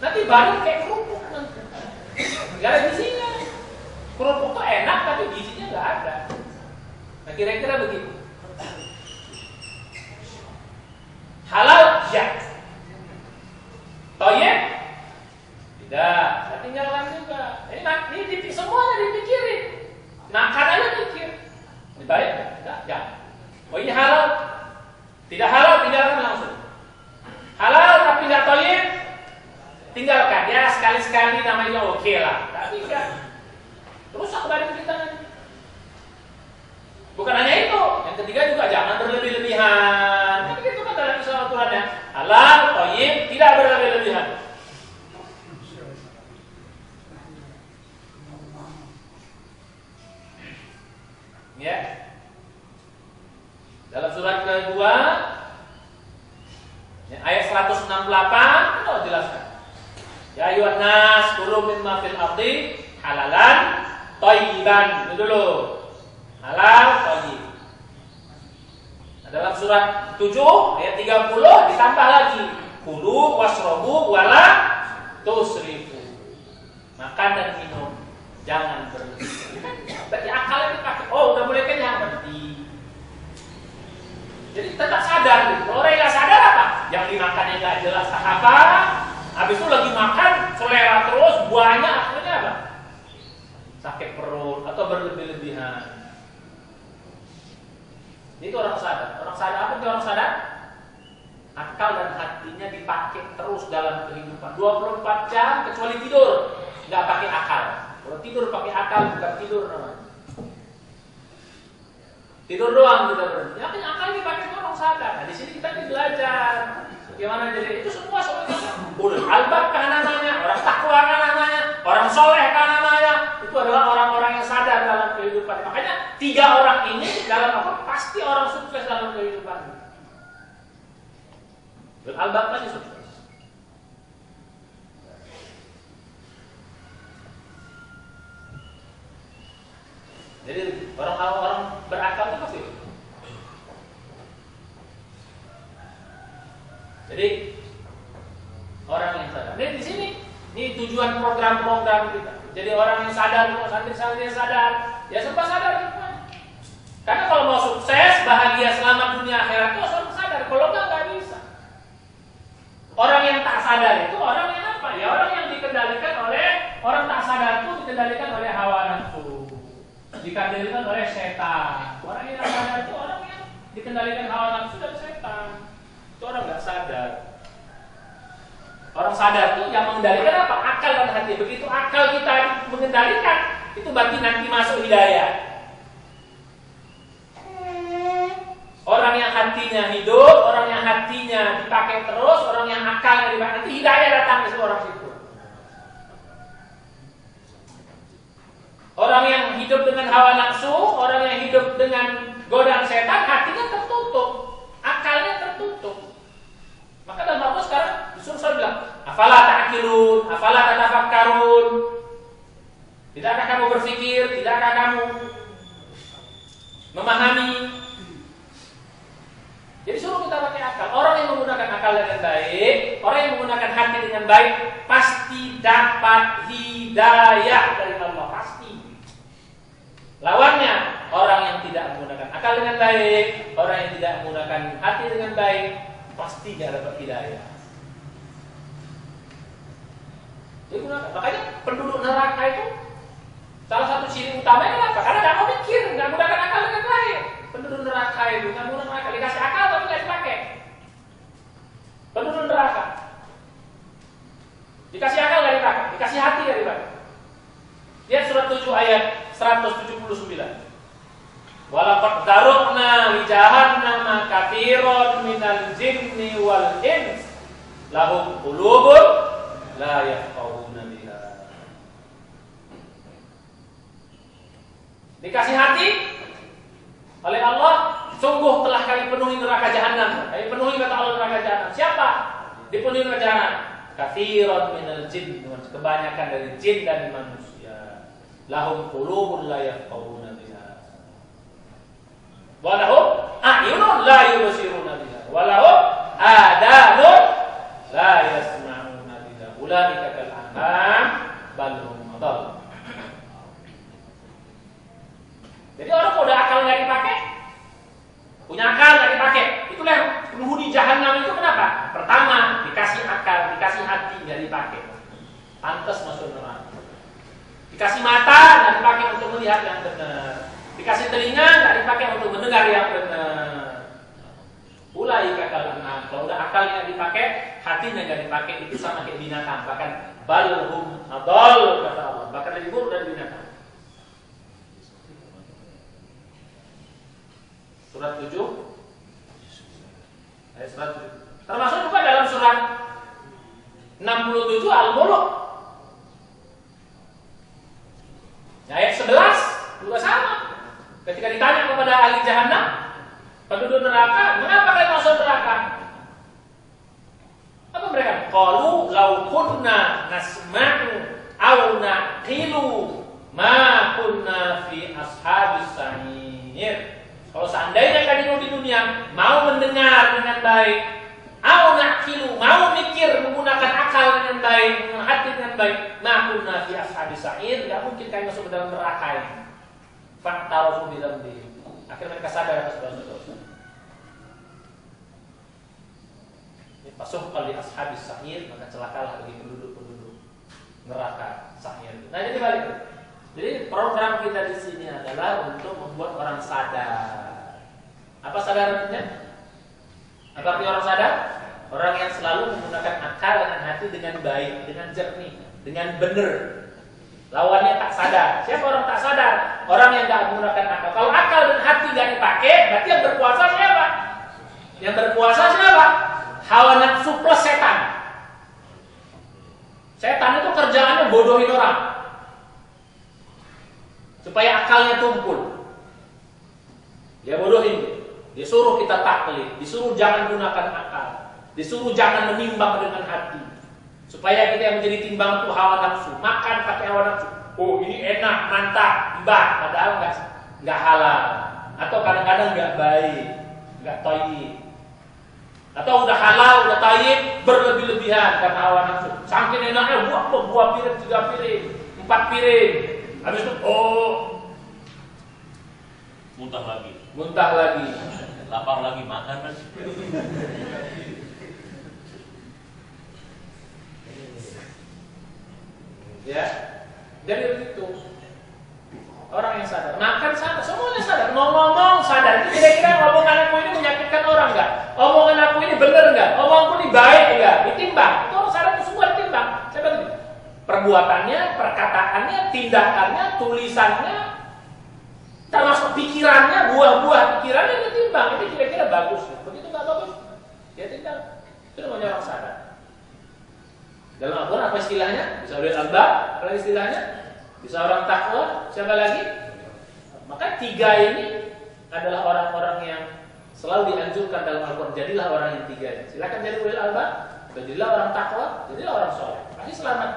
Nanti badan kayak kerupuk nanti. Gak ada gizinya. Kerupuk tuh enak tapi gizinya nggak ada. Nah kira-kira begitu. Halal ya. Thayyib tidak. Saya tinggalkan juga. Ini semuanya dipikirin. Makan aja pikir. Ini baik nggak? Tidak. Jangan. Oh ini halal. Tidak halal tinggalkan langsung. Halal tapi nggak thayyib, tinggalkan. Ya sekali-sekali namanya oke lah. Tapi enggak. Rusak badan kita nanti. Bukan hanya itu. Yang ketiga juga jangan berlebih-lebihan. Tapi itu kan dalam Islam aturannya. Halal, thayyib, tidak berlebih-lebihan. Ya. Dalam surat kedua ayat 168 kita jelaskan. Ya ayyuhan nas kulu mimma fil ardi halalan thayyiban. Itu dulu. Halal thayyib. Nah, dalam surat 7 ayat 30 ditambah lagi kulu wasrobu wala tusrifu. Makan dan minum jangan berlebih. Berarti akalnya dipakai. Oh, udah mulai kenyang berarti. Jadi tetap sadar gitu. Kalau orang nggak sadar apa? Yang dimakannya nggak jelas apa? Habis itu lagi makan selera terus banyak, akhirnya apa? Sakit perut atau berlebih-lebihan. Itu orang sadar. Orang sadar apa? Itu orang sadar? akal dan hatinya dipakai terus dalam kehidupan 24 jam kecuali tidur, nggak pakai akal. Kalau tidur pakai akal bukan tidur namanya. Tidur doang kita berarti. Ya kan akal dipakai orang sadar. Nah, di sini kita belajar gimana jadi itu semua ulul albab kan namanya, orang takwa kan namanya, orang soleh kan namanya. Itu adalah orang-orang yang sadar dalam kehidupan. Makanya 3 orang ini dalam apa pasti orang sukses dalam kehidupan. Ulul albab pasti sukses. Jadi orang-orang berakal itu pasti. Jadi orang yang sadar. Jadi di sini ini tujuan program-program kita. Jadi orang yang sadar, santri-santri yang sadar, ya sempat sadar semuanya. Karena kalau mau sukses, bahagia selamat dunia akhirat itu harus sadar. Kalau nggak bisa. Orang yang tak sadar itu orang yang apa? Ya orang yang dikendalikan oleh orang tak sadar itu dikendalikan oleh hawa nafsu. Dikendalikan oleh setan. Orang yang sadar itu orang yang dikendalikan hawa nafsu dan setan. Itu orang nggak sadar. Orang sadar itu yang mengendalikan apa? Akal dan hati. Begitu akal kita mengendalikan, itu berarti nanti masuk hidayah. Orang yang hatinya hidup, orang yang hatinya dipakai terus, orang yang akalnya dipakai, nanti hidayah datang ke orang situ. Orang yang hidup dengan hawa nafsu, orang yang hidup dengan godaan setan, hatinya tertutup, akalnya tertutup. Maka dalam Al-Quran sekarang disuruh bilang, afala ta'qilun, afala tatafakkarun. Tidakkah kamu berpikir, tidakkah kamu memahami? Jadi suruh kita pakai akal. Orang yang menggunakan akal dengan baik, orang yang menggunakan hati dengan baik, pasti dapat hidayah dari Allah, pasti. Lawannya, orang yang tidak menggunakan akal dengan baik, orang yang tidak menggunakan hati dengan baik, pasti tidak dapat hidayah. Jadi makanya penduduk neraka itu salah satu ciri utamanya apa? Karena nggak mau mikir, nggak menggunakan akal dengan baik. Penduduk neraka itu nggak menggunakan akal, dikasih akal tapi nggak dipakai. Penduduk neraka dikasih akal nggak dipakai, dikasih hati nggak dipakai. Lihat surat 7 ayat 179. Walaqad darabna li jahannama katsiran minal jinni wal ins lahum qulubun la yafqahuna biha. Dikasih hati oleh Allah, sungguh telah kami penuhi neraka jahanam. Kami penuhi kata Allah neraka jahanam. Siapa? Dipenuhi neraka jahanam. Katsiran minal jin, kebanyakan dari jin dan manusia. Lahum qulubun la yafqahuna biha. Wa lahum a'yunun la yubsiruna biha. Wa lahum adanun la yasma'una biha. Ulaika kal an'am bal hum adall. Jadi orang udah akal nggak dipakai, punya akal nggak dipakai, itulah penghuni jahanam itu kenapa? Pertama dikasih akal, dikasih hati nggak dipakai, pantas masuk neraka. Dikasih mata nggak dipakai untuk melihat yang benar, dikasih telinga nggak dipakai untuk mendengar yang benar. Ulai kakal enam, kalau udah akalnya dipakai, hatinya nggak dipakai, itu sama kayak binatang, bahkan balhum adol kata Allah, bahkan lebih buruk dari binatang. Surat 7 ayat 107. Termasuk juga dalam surat 67 Al-Mulk. Ayat 11 juga sama. Ketika ditanya kepada ahli jahannam, penduduk neraka, mengapa kalian masuk neraka? Apa mereka? Qalu law kunna nasma'u aw naqilu ma kunna fi ashabis sa'ir. Kalau seandainya kalian di dunia mau mendengar dengan baik, mau nakilu, mau mikir menggunakan akal dengan baik, menggunakan hati dengan baik, makun nafi ashabis sa'ir, tidak mungkin kalian masuk ke dalam neraka ini. Faktarofu bidzambi. Akhirnya mereka sadar atas dosa-dosa. Ini pasukan di ashabis sa'ir, maka celakalah bagi penduduk-penduduk neraka sa'ir. Nah jadi balik. Jadi program kita di sini adalah untuk membuat orang sadar. Apa sadar artinya? Apa arti orang sadar? Orang yang selalu menggunakan akal dan hati dengan baik, dengan jernih, dengan benar. Lawannya tak sadar. Siapa orang tak sadar? Orang yang tidak menggunakan akal. Kalau akal dan hati tidak dipakai, berarti yang berkuasa siapa? Yang berkuasa siapa? Hawa nafsu plus setan. Setan itu kerjaannya bodohin orang supaya akalnya tumpul. Dia bodohin. Dia suruh kita taklid, disuruh jangan gunakan akal, disuruh jangan menimbang dengan hati. Supaya kita yang menjadi timbang itu hawa nafsu, makan pakai hawa nafsu. Oh ini enak, mantap, bah, padahal nggak halal, atau kadang-kadang nggak baik, nggak thayyib. Atau udah halal, udah thayyib, berlebih-lebihan karena hawa nafsu. Saking enaknya buah piring, 3 piring, 4 piring. Habis itu muntah lagi, lapar lagi, makan kan. Ya, jadi begitu. Orang yang sadar, makan sadar, semuanya sadar, ngomong sadar. Itu kira-kira omongan aku ini menyakitkan orang nggak? Omongan aku ini benar nggak? Omonganku ini baik nggak? Ditimbang. Itu orang sadar itu semua ditimbang. Saya bilang, perbuatannya, perkataannya, tindakannya, tulisannya, termasuk pikirannya, buah-buah pikirannya ditimbang. Itu kira-kira bagus. Begitu nggak bagus, ya timbang. Itu namanya orang sadar. Dalam Al-Quran apa istilahnya? Bisa ulil albab, apa istilahnya? Bisa orang takwa, siapa lagi? Maka 3 ini adalah orang-orang yang selalu dianjurkan dalam Al-Quran. Jadilah orang yang 3 ini. Silakan jadi ulil albab, jadilah orang takwa, jadilah orang soleh. Pasti selamat,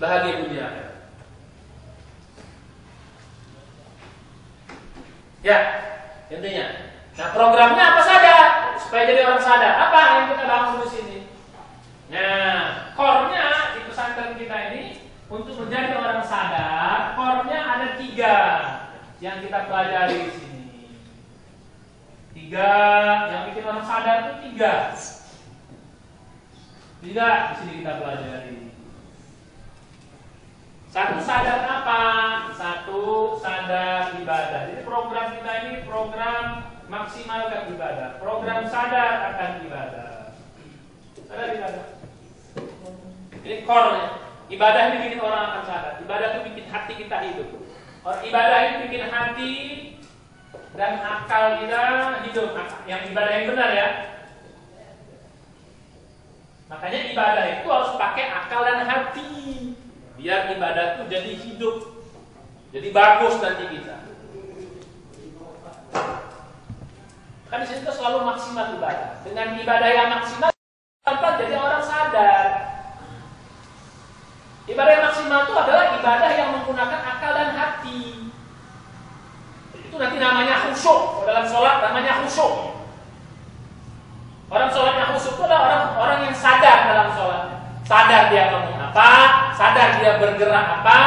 bahagia dunia akhirat. Ya, intinya. Nah, programnya apa saja supaya jadi orang sadar? Apa yang kita bangun di sini? Nah, core-nya di pesantren kita ini untuk menjadi orang sadar, core-nya ada 3 yang kita pelajari di sini. 3 yang bikin orang sadar itu 3. 3 di sini kita pelajari. 1 sadar apa? 1 sadar ibadah. Jadi program kita ini program maksimalkan ibadah, program sadar akan ibadah. Sadar ibadah. Ini core-nya. Ibadah ini bikin orang akan sadar. Ibadah itu bikin hati kita hidup. Ibadah ini bikin hati dan akal kita hidup. Yang ibadah yang benar ya. Makanya ibadah itu harus pakai akal dan hati. Biar ibadah itu jadi hidup. Jadi bagus nanti kita. Kan di sini kita selalu maksimal ibadah. Dengan ibadah yang maksimal tanpa jadi orang sadar. Ibadah yang maksimal itu adalah ibadah yang menggunakan akal dan hati. Itu nanti namanya khusyuk. Dalam sholat namanya khusyuk. Orang sholatnya khusyuk itu adalah orang yang sadar dalam sholatnya. Sadar dia ngomong apa, sadar dia bergerak apa,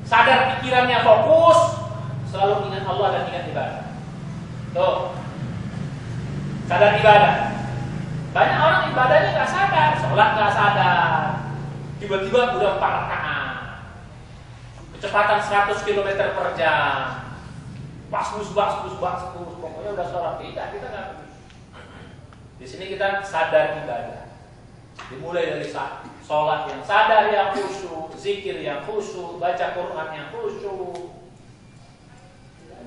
sadar pikirannya fokus, selalu ingat Allah dan ingat ibadah. Tuh, sadar ibadah. Banyak orang ibadahnya nggak sadar, sholat nggak sadar. Tiba-tiba udah 4 rakaat, kecepatan 100 km per jam, basbus, pokoknya udah sholat. Kita nggak. Di sini kita sadar ibadah. Dimulai dari sholat yang sadar, yang khusyuk, zikir yang khusyuk, baca Quran yang khusyuk.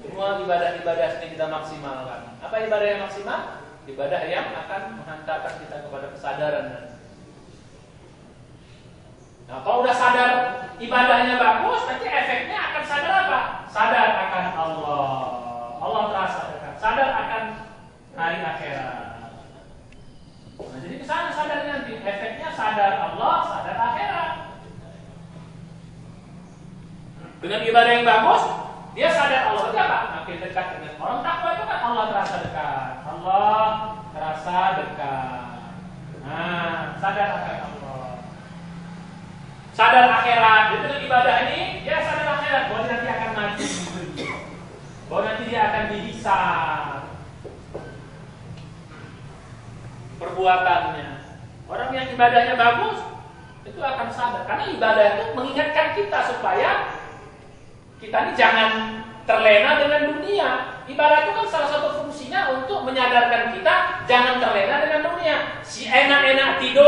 Semua ibadah-ibadah ini kita maksimalkan. Apa ibadah yang maksimal? Ibadah yang akan menghantarkan kita kepada kesadaran. Nah, kalau udah sadar ibadahnya bagus, nanti efeknya akan sadar apa? Sadar akan Allah. Allah terasa dekat. Sadar akan hari akhirat. Nah, jadi kesana sadarnya nanti. Efeknya sadar Allah, sadar akhirat. Dengan ibadah yang bagus, dia sadar Allah. Berarti apa? Makin dekat dengan orang takwa itu kan Allah terasa dekat. Allah terasa dekat. Nah, sadar akan Allah. Sadar akhirat. Jadi dengan ibadah ini, dia sadar akhirat. Bahwa dia nanti akan mati. Bahwa nanti dia akan dihisab perbuatannya. Orang yang ibadahnya bagus itu akan sadar. Karena ibadah itu mengingatkan kita supaya kita ini jangan terlena dengan dunia. Ibadah itu kan salah satu fungsinya untuk menyadarkan kita jangan terlena dengan dunia. Si enak-enak tidur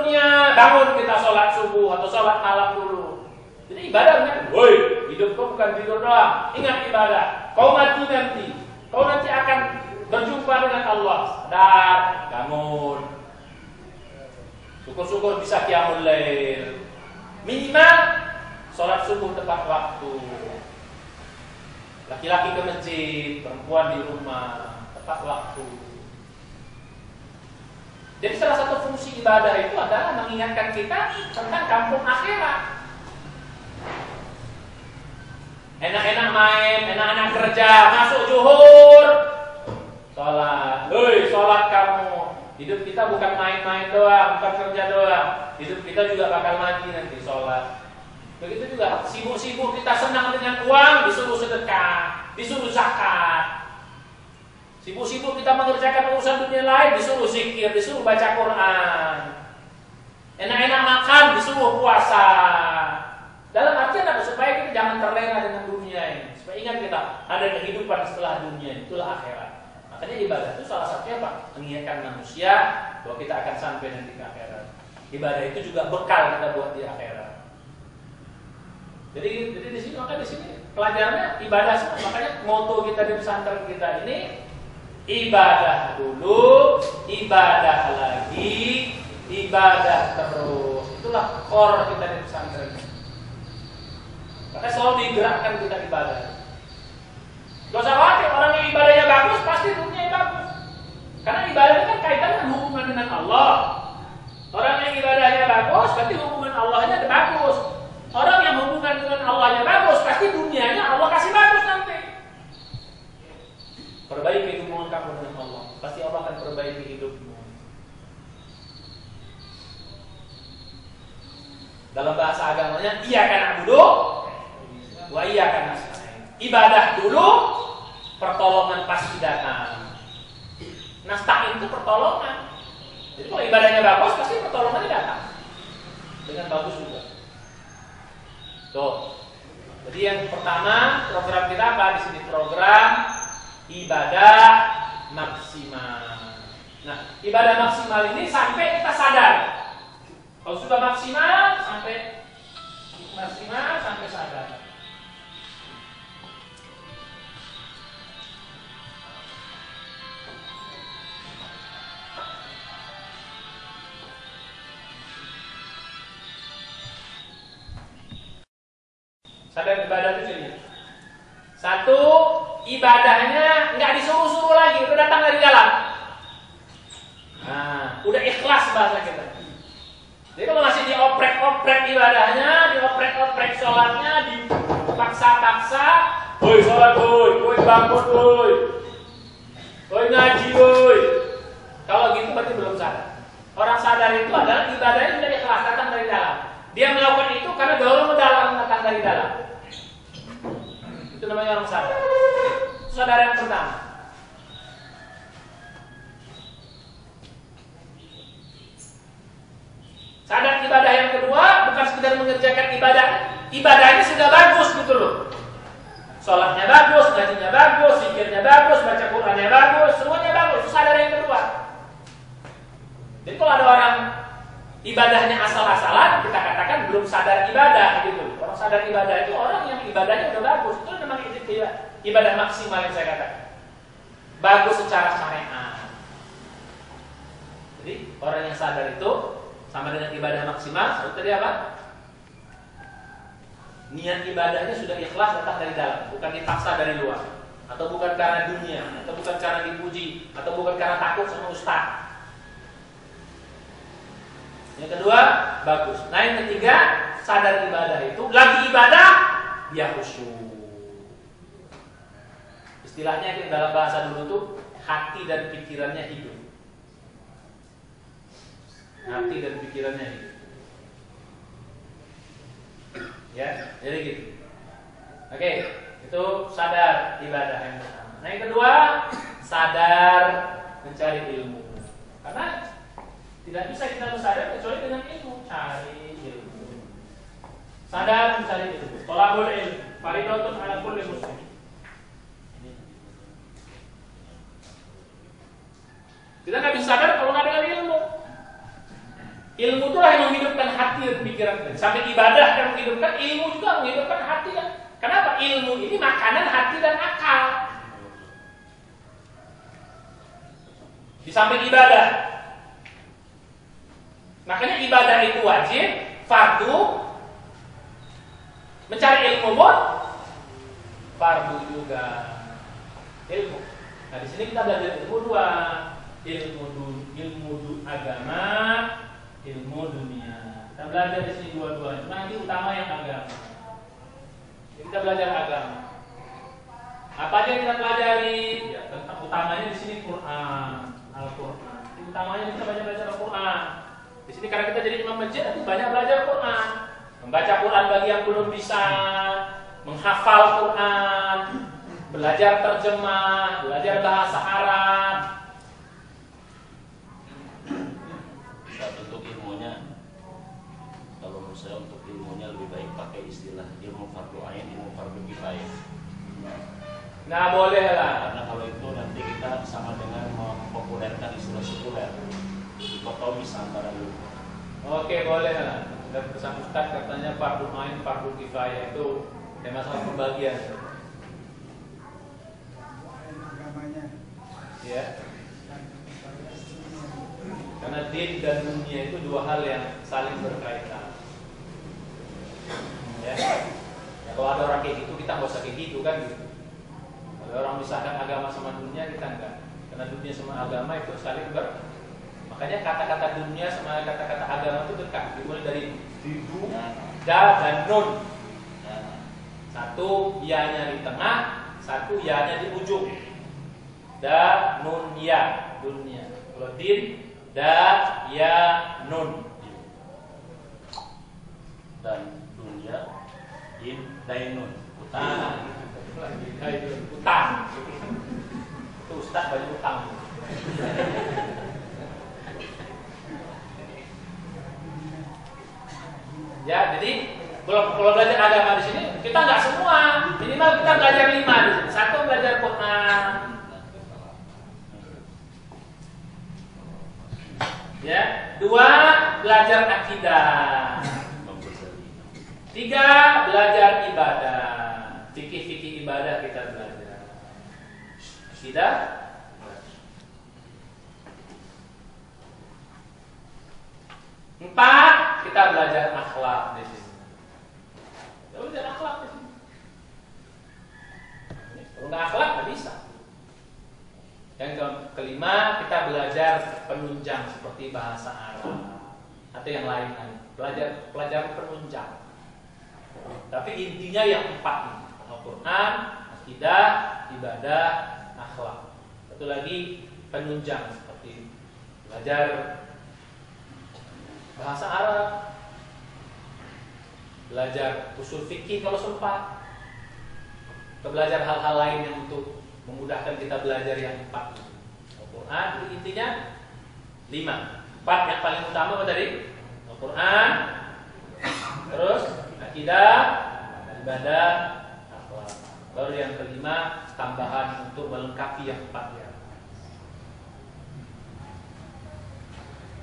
dunia, bangun kita sholat subuh atau sholat malam dulu. Jadi ibadah kan, woi, hidup kau bukan tidur doang. Ingat ibadah. Kau mati nanti, kau nanti akan berjumpa dengan Allah. Sadar, bangun. Syukur-syukur bisa qiyamul lail. Minimal sholat subuh tepat waktu. Laki-laki ke masjid, perempuan di rumah, tepat waktu. Jadi salah satu fungsi ibadah itu adalah mengingatkan kita tentang kampung akhirat. Enak-enak main, enak-enak kerja, masuk zuhur, sholat. Hei, sholat kamu. Hidup kita bukan main-main doang, bukan kerja doang. Hidup kita juga bakal mati nanti, sholat. Begitu juga sibuk-sibuk kita senang dengan uang, disuruh sedekah, disuruh zakat. Sibuk-sibuk kita mengerjakan urusan dunia lain, disuruh zikir, disuruh baca Quran. Enak-enak makan, disuruh puasa. Dalam artian apa? Supaya kita jangan terlena dengan dunia ini. Supaya ingat kita ada kehidupan setelah dunia, itulah akhirat. Makanya ibadah itu salah satunya apa? Mengingatkan manusia bahwa kita akan sampai nanti ke akhirat. Ibadah itu juga bekal kita buat di akhirat. Jadi di sini, maka di sini pelajarannya ibadah semua. Makanya moto kita di pesantren kita ini ibadah dulu, ibadah lagi, ibadah terus. Itulah core kita di pesantren. Maka selalu digerakkan kita ibadah. Gak usah khawatir orang yang ibadahnya bagus pasti hidupnya bagus. Karena ibadah itu kan kaitan dengan hubungan dengan Allah. Orang yang ibadahnya bagus berarti hubungan Allahnya bagus. Orang yang hubungan dengan Allahnya bagus, pasti dunianya Allah kasih bagus nanti. Perbaiki hubungan kamu dengan Allah, pasti Allah akan perbaiki hidupmu. Dalam bahasa agamanya, iyyaka na'budu wa iyyaka nasta'in. Ibadah dulu, pertolongan pasti datang. Nasta'in itu pertolongan. Jadi kalau ibadahnya bagus, pasti pertolongannya datang. Dengan bagus juga. Tuh. Jadi yang pertama program kita apa di sini? Program ibadah maksimal. Nah, ibadah maksimal ini sampai kita sadar. Kalau sudah maksimal sampai sadar. Sadar ibadah itu ini. Satu, ibadahnya nggak disuruh-suruh lagi, udah datang dari dalam. Nah, udah ikhlas bahasa kita. Jadi kalau masih dioprek-oprek ibadahnya, dioprek-oprek sholatnya, dipaksa-paksa, woi sholat woi bangun woi ngaji woi. Kalau gitu berarti belum sadar. Orang sadar itu adalah ibadahnya sudah ikhlas, datang dari dalam. Dia melakukan itu karena dorong dalam, datang dari dalam. Itu namanya orang sadar. Itu sadar yang pertama. Sadar ibadah yang kedua bukan sekedar mengerjakan ibadah. Ibadahnya sudah bagus gitu loh. Sholatnya bagus, ngajinya bagus, zikirnya bagus, baca Qur'annya bagus, semuanya bagus. Itu sadar yang kedua. Jadi kalau ada orang ibadahnya asal-asalan, kita katakan belum sadar ibadah gitu. Orang sadar ibadah itu orang yang ibadahnya udah bagus. Itu memang ibadah maksimal yang saya katakan. Bagus secara syariat. Jadi orang yang sadar itu sama dengan ibadah maksimal. Tadi apa? Niat ibadahnya sudah ikhlas, datang dari dalam, bukan dipaksa dari luar, atau bukan karena dunia, atau bukan karena dipuji, atau bukan karena takut sama ustaz. Yang kedua, bagus. Nah yang ketiga, sadar ibadah itu lagi ibadah, dia khusyuk. Istilahnya dalam bahasa dulu tuh hati dan pikirannya hidup. Hati dan pikirannya hidup. Ya, jadi gitu. Oke, itu sadar ibadah yang pertama. Nah yang kedua, sadar mencari ilmu. Karena tidak bisa kita sadar kecuali dengan ilmu. Cari ilmu. Sadar mencari ilmu. Thalabul ilm fardhatun 'ala kulli muslim. Kita nggak bisa sadar kalau nggak ada ilmu. Ilmu itulah yang menghidupkan hati dan pikiran kita. Sampai ibadah yang menghidupkan, ilmu juga menghidupkan hati kan. Kenapa? Ilmu ini makanan hati dan akal. Di samping ibadah. Makanya ibadah itu wajib, fardu. Mencari ilmu pun fardu juga. Ilmu. Nah di sini kita belajar ilmu dua, ilmu agama, ilmu dunia. Kita belajar di sini dua-duanya. Cuma nanti utama yang agama. Kita belajar agama. Apa aja yang kita pelajari? Ya, tentang utamanya di sini Quran, Al-Quran. Utamanya kita belajar Al-Quran. Di sini karena kita jadi imam masjid, nanti banyak belajar Quran. Membaca Quran bagi yang belum bisa, menghafal Quran, belajar terjemah, belajar bahasa Arab. Untuk ilmunya, kalau menurut saya untuk ilmunya lebih baik pakai istilah ilmu fardu ain, ilmu fardu kifayah. Nggak boleh lah. Karena kalau itu nanti kita sama dengan mempopulerkan istilah sekuler, dikotomis antara ilmu. Oke, boleh lah. Dan pesan Ustaz katanya fardu ain, fardu kifayah itu masalah pembagian. Ya. Karena din dan dunia itu dua hal yang saling berkaitan. Ya. Kalau ada orang kayak gitu, kita nggak usah kayak gitu kan gitu. Kalau orang misalkan agama sama dunia, kita enggak. Karena dunia sama agama itu saling makanya kata-kata dunia sama kata-kata agama itu dekat. Dimulai dari didu, da dan nun. Satu ya-nya di tengah, satu ya-nya di ujung. Da nun ya, dunia. Kalau din, da ya nun. Dan dunia din dainun. Utang. Utang. Itu Ustaz banyak utang. Ya, jadi kalau belajar agama di sini kita nggak semua, minimal kita belajar 5 di sini. Satu belajar Quran, ya. 2 belajar akidah. 3 belajar ibadah, fikih ibadah kita belajar. Akidah. 4 kita belajar akhlak di sini. Kita belajar akhlak di sini. Kalau nggak akhlak nggak bisa. Yang kelima kita belajar penunjang seperti bahasa Arab atau yang lain. Pelajaran penunjang. Tapi intinya yang 4 ini: Al-Quran, akidah, ibadah, akhlak. Satu lagi penunjang seperti belajar bahasa Arab, belajar usul fikih kalau sempat, atau belajar hal-hal lain yang untuk memudahkan kita belajar yang 4 ini. Al-Quran intinya 5. 4 yang paling utama apa tadi? Al-Quran, terus akidah, ibadah, akhlak. Baru yang kelima tambahan untuk melengkapi yang 4 ya.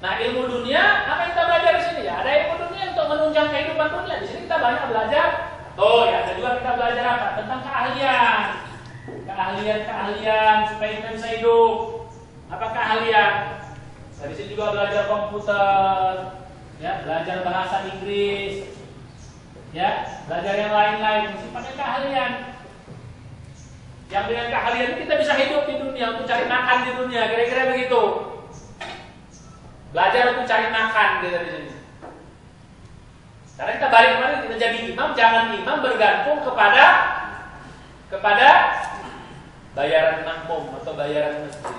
Nah, ilmu dunia apa yang kita belajar di sini ya? Ada ilmu dunia untuk menunjang kehidupan dunia. Di sini kita banyak belajar. Oh ya, ada juga kita belajar apa? Tentang keahlian. Keahlian supaya kita bisa hidup. Apa keahlian? Nah, di sini juga belajar komputer, ya, belajar bahasa Inggris, ya, belajar yang lain-lain. Sifatnya keahlian. Yang dengan keahlian kita bisa hidup di dunia, untuk cari makan di dunia, kira-kira begitu. Belajar untuk cari makan kita di sini. Karena kita balik kemarin kita jadi imam, jangan imam bergantung kepada bayaran makmum atau bayaran masjid.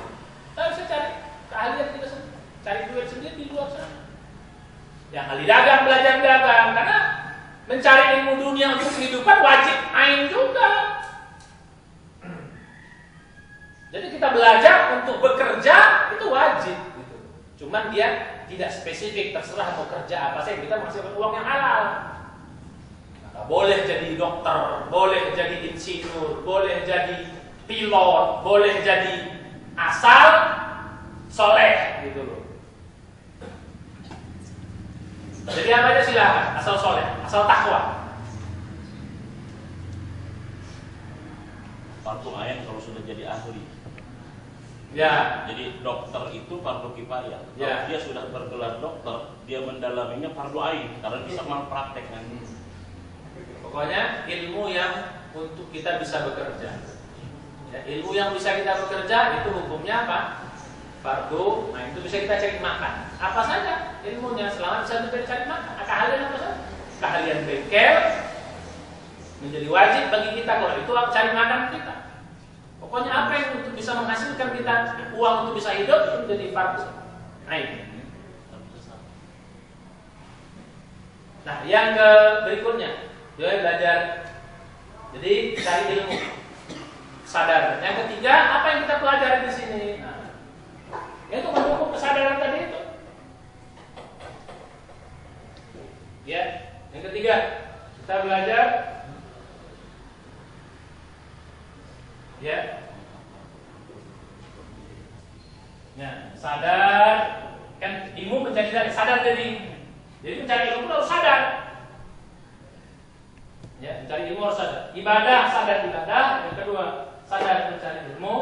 Kita bisa cari keahlian kita sendiri, cari duit sendiri di luar sana. Yang ahli dagang belajar dagang, karena mencari ilmu dunia untuk kehidupan wajib ain juga. Jadi kita belajar untuk bekerja itu wajib. Cuman dia tidak spesifik, terserah mau kerja apa saja, kita menghasilkan uang yang halal. Nah, boleh jadi dokter, boleh jadi insinyur, boleh jadi pilot, boleh jadi asal soleh gitu loh. Jadi apa aja silakan, asal soleh, asal takwa. Fardu ain kalau sudah jadi ahli. Ya. Jadi dokter itu fardu kifayah. Ya. Kalau dia sudah bergelar dokter, dia mendalaminya fardu ain karena bisa malpraktek kan. Pokoknya ilmu yang untuk kita bisa bekerja. Ya, ilmu yang bisa kita bekerja itu hukumnya apa? Fardu. Nah, itu bisa kita cari makan. Apa saja ilmunya selama bisa kita cari makan. Keahlian apa saja? Keahlian bengkel menjadi wajib bagi kita kalau itu cari makan kita. Pokoknya apa yang untuk bisa menghasilkan kita uang untuk bisa hidup itu menjadi fardu ain. Nah, yang berikutnya, dia belajar. Jadi cari ilmu, sadar. Yang ketiga, apa yang kita pelajari di sini? Nah, itu mendukung kesadaran tadi itu. Ya, yang ketiga, kita belajar. Ya. Nah, sadar kan ilmu mencari sadar jadi mencari ilmu harus sadar. Ya, mencari ilmu harus sadar. Ibadah sadar ibadah. Yang kedua, sadar mencari ilmu.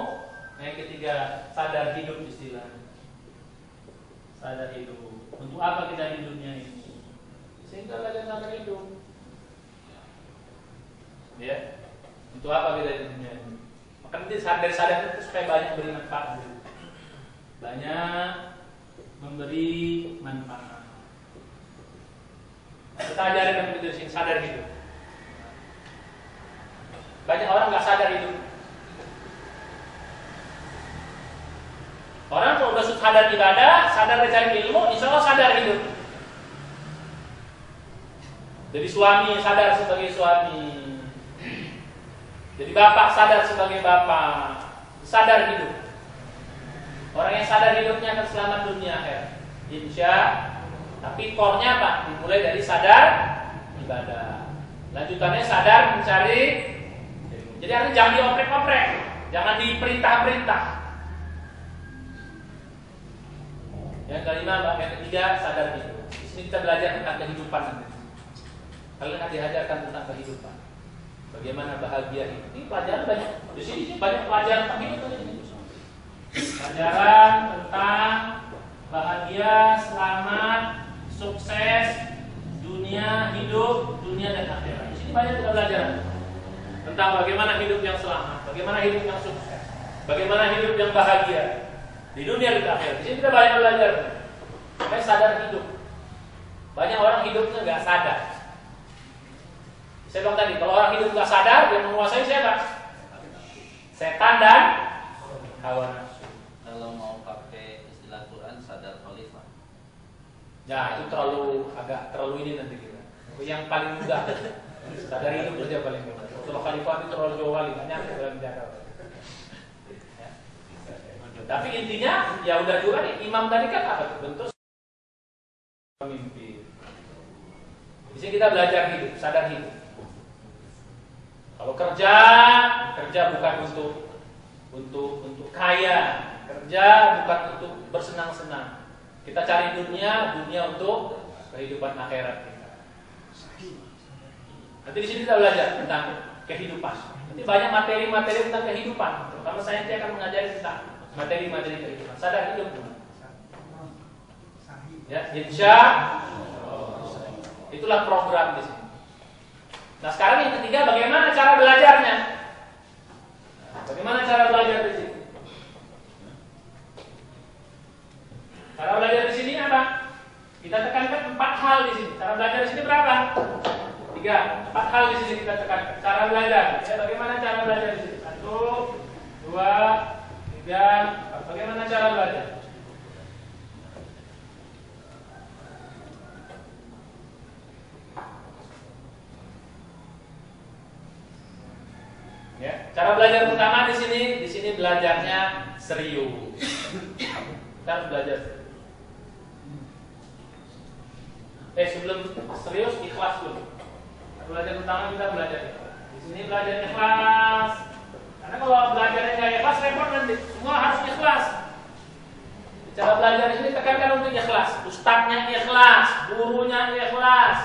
Yang ketiga, sadar hidup istilahnya. Sadar hidup. Untuk apa kita hidupnya ini? Sehingga belajar sadar hidup. Ya. Untuk apa kita hidupnya ini? Maka nanti sadar itu supaya banyak beri manfaat. Banyak memberi manfaat. Kita ajarin yang begitu sih, sadar hidup. Banyak orang nggak sadar hidup. Orang kalau udah sadar ibadah, sadar mencari ilmu, insya Allah sadar hidup. Jadi suami sadar sebagai suami. Jadi bapak sadar sebagai bapak, sadar hidup. Orang yang sadar hidupnya akan selamat dunia akhirat. Insya. Tapi core-nya apa? Dimulai dari sadar ibadah. Lanjutannya sadar mencari. Jadi artinya jangan dioprek-oprek, jangan diperintah-perintah. Yang kelima, yang ketiga, sadar hidup. Di sini kita belajar tentang kehidupan nanti. Kalian akan diajarkan tentang kehidupan. Bagaimana bahagia hidup. Ini pelajaran banyak. Di sini banyak pelajaran tentang hidup. Pelajaran tentang bahagia, selamat, sukses, dunia, hidup, dunia dan akhirat. Di sini banyak kita belajar tentang bagaimana hidup yang selamat, bagaimana hidup yang sukses, bagaimana hidup yang bahagia di dunia dan akhirat. Di sini kita banyak belajar. Supaya sadar hidup. Banyak orang hidupnya nggak sadar. Saya bilang tadi, kalau orang hidup nggak sadar, yang menguasai siapa? Setan dan hawa nafsu. Kalau mau pakai istilah Quran, sadar khalifah. Ya, itu agak terlalu ini nanti kita. Yang paling mudah, sadar hidup saja paling mudah. Kalau khalifah itu terlalu jauh kali, nggak nyampe dalam Jakarta. Ya. Tapi intinya, ya udah juga nih, imam tadi kan apa? Bentuk pemimpin. Di sini kita belajar hidup, sadar hidup. Kalau kerja bukan untuk kaya, kerja bukan untuk bersenang-senang. Kita cari dunia untuk kehidupan akhirat kita. Nanti di sini kita belajar tentang kehidupan. Nanti banyak materi-materi tentang kehidupan. Terutama saya nanti akan mengajari tentang materi-materi kehidupan. Sadar hidup. Ya, insya itulah program di sini. Nah, sekarang yang ketiga, bagaimana cara belajarnya? Bagaimana cara belajar di sini? Cara belajar di sini apa? Kita tekankan 4 hal di sini. Cara belajar di sini berapa? 3, 4 hal di sini kita tekankan. Cara belajar. Ya, bagaimana cara belajar di sini? 1, 2, 3, 4. Bagaimana cara belajar? Ya, cara belajar pertama di sini belajarnya serius. Kita harus belajar serius. Sebelum serius ikhlas dulu. Belajar pertama kita belajar ikhlas. Di sini belajar ikhlas. Karena kalau belajarnya nggak ikhlas repot nanti. Semua harus ikhlas. Cara belajar di sini tekankan untuk ikhlas. Ustadznya ikhlas, gurunya ikhlas.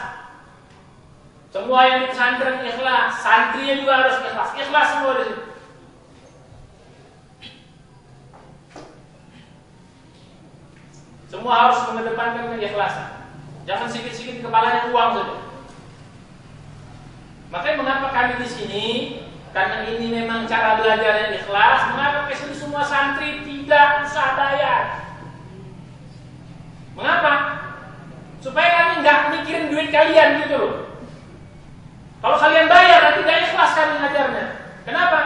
Semua yang di pesantren ikhlas, santrinya juga harus ikhlas. Ikhlas semua di sini. Semua harus mengedepankan keikhlasan. Jangan sikit-sikit kepalanya uang saja. Makanya mengapa kami di sini? Karena ini memang cara belajarnya ikhlas. Mengapa di sini semua santri tidak usah bayar? Mengapa? Supaya kami nggak mikirin duit kalian gitu loh. Kalau kalian bayar nanti tidak ikhlas kami ngajarnya. Kenapa?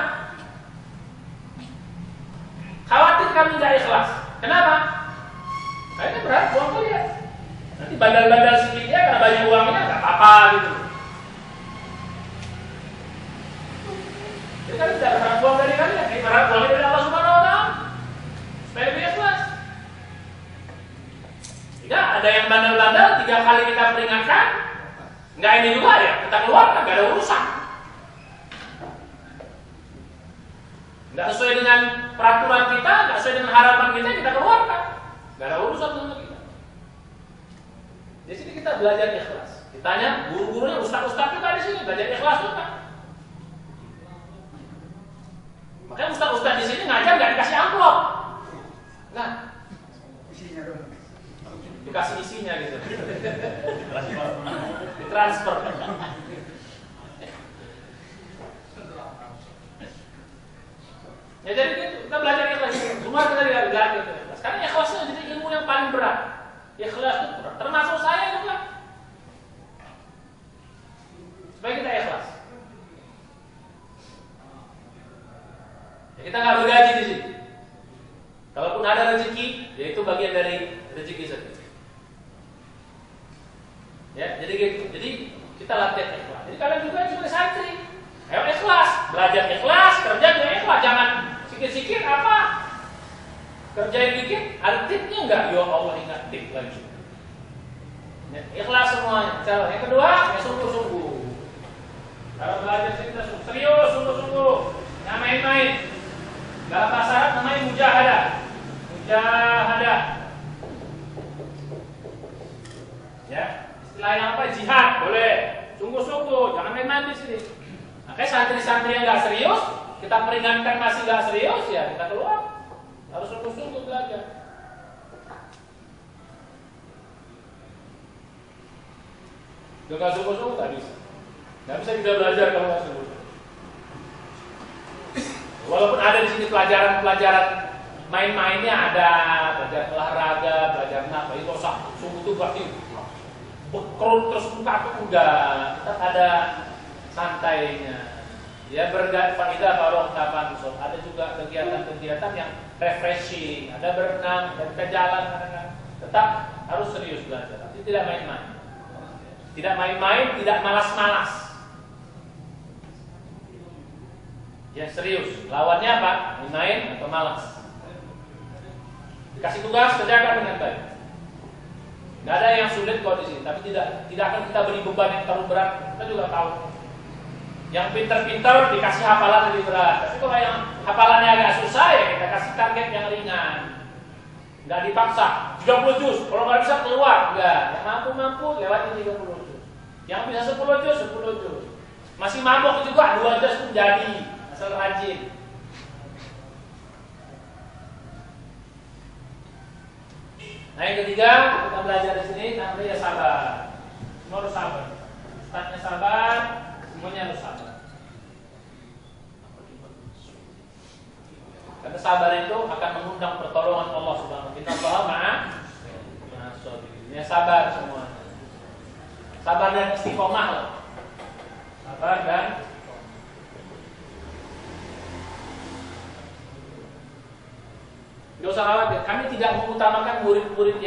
Khawatir kami nggak ikhlas. Kenapa? Kayaknya berat uang kalian. Nanti bandal-bandal sedikitnya karena banyak uangnya nggak apa-apa gitu. Jadi kalian tidak berharap uang dari kalian, tapi berharap uangnya dari Allah Subhanahu Wa Taala. Supaya lebih ikhlas. Tidak ada yang bandal-bandal 3 kali kita peringatkan. Enggak ini juga ya, kita keluar nggak ada urusan. Nggak sesuai dengan peraturan kita, nggak sesuai dengan harapan kita keluarkan. Nggak ada urusan dengan kita. Di sini kita belajar ikhlas. Ditanya guru-gurunya, ustaz-ustaz juga di sini belajar ikhlas juga. Makanya ustaz-ustaz di sini ngajar nggak dikasih amplop, nggak. Isinya dong. Dikasih isinya gitu. Ditransfer. Ya jadi gitu, kita belajar ikhlas. Semua kita belajar ikhlas. Karena ikhlas itu jadi ilmu yang paling berat. Ikhlas itu berat. Termasuk saya juga. Supaya kita ikhlas. Ya, kita nggak bergaji di sini. Kalaupun ada rezeki, ya itu bagian dari rezeki saja. Ya, jadi gitu. Jadi kita latihan ikhlas. Jadi kalian juga sebagai santri, ayo ikhlas, belajar ikhlas, kerja juga ikhlas. Jangan sikit-sikit apa kerjain dikit, ada tipnya enggak? Ya Allah ingat tip lagi. Ya, ikhlas semuanya. Cara yang kedua, ya sungguh-sungguh. Kalau belajar kita serius, sungguh-sungguh, nggak main-main. Dalam bahasa Arab namanya mujahadah. Mujahadah. Ya, istilahnya apa? Jihad, boleh. Sungguh-sungguh, jangan main-main di sini. Makanya santri-santri yang nggak serius, kita peringatkan masih nggak serius, ya kita keluar. Harus sungguh-sungguh belajar. Kalau nggak sungguh-sungguh nggak bisa. Nggak bisa kita belajar kalau nggak sungguh-sungguh. Walaupun ada di sini pelajaran-pelajaran main-mainnya ada, belajar olahraga, belajar apa itu sungguh tuh berarti bekerut terus buka tuh enggak. Kita ada santainya. Ya berfaedah barokah kapan so. Ada juga kegiatan-kegiatan yang refreshing, ada berenang, ada kita jalan kadang-kadang. Tetap harus serius belajar. Tapi tidak main-main. Tidak main-main, tidak malas-malas. Ya serius. Lawannya apa? Main atau malas. Dikasih tugas kerjakan dengan baik. Tidak ada yang sulit kok di sini, tapi tidak akan kita beri beban yang terlalu berat. Kita juga tahu. Yang pintar-pintar dikasih hafalan lebih berat. Tapi kalau yang hafalannya agak susah ya kita kasih target yang ringan. Nggak dipaksa 30 juz. Kalau nggak bisa keluar, enggak. Yang mampu lewatin 30 juz. Yang bisa 10 juz 10 juz. Masih mabok juga 2 juz pun jadi. Asal rajin. Nah yang ketiga kita belajar di sini namanya sabar. Semua harus sabar. Ustaznya sabar, semuanya harus sabar. Karena sabar itu akan mengundang pertolongan Allah Subhanahu wa taala. Inna Allaha ma'as sabirin. Ya sabar semua. Sabar dan istiqomah loh. Sabar dan tidak usah khawatir, kami tidak mengutamakan murid-murid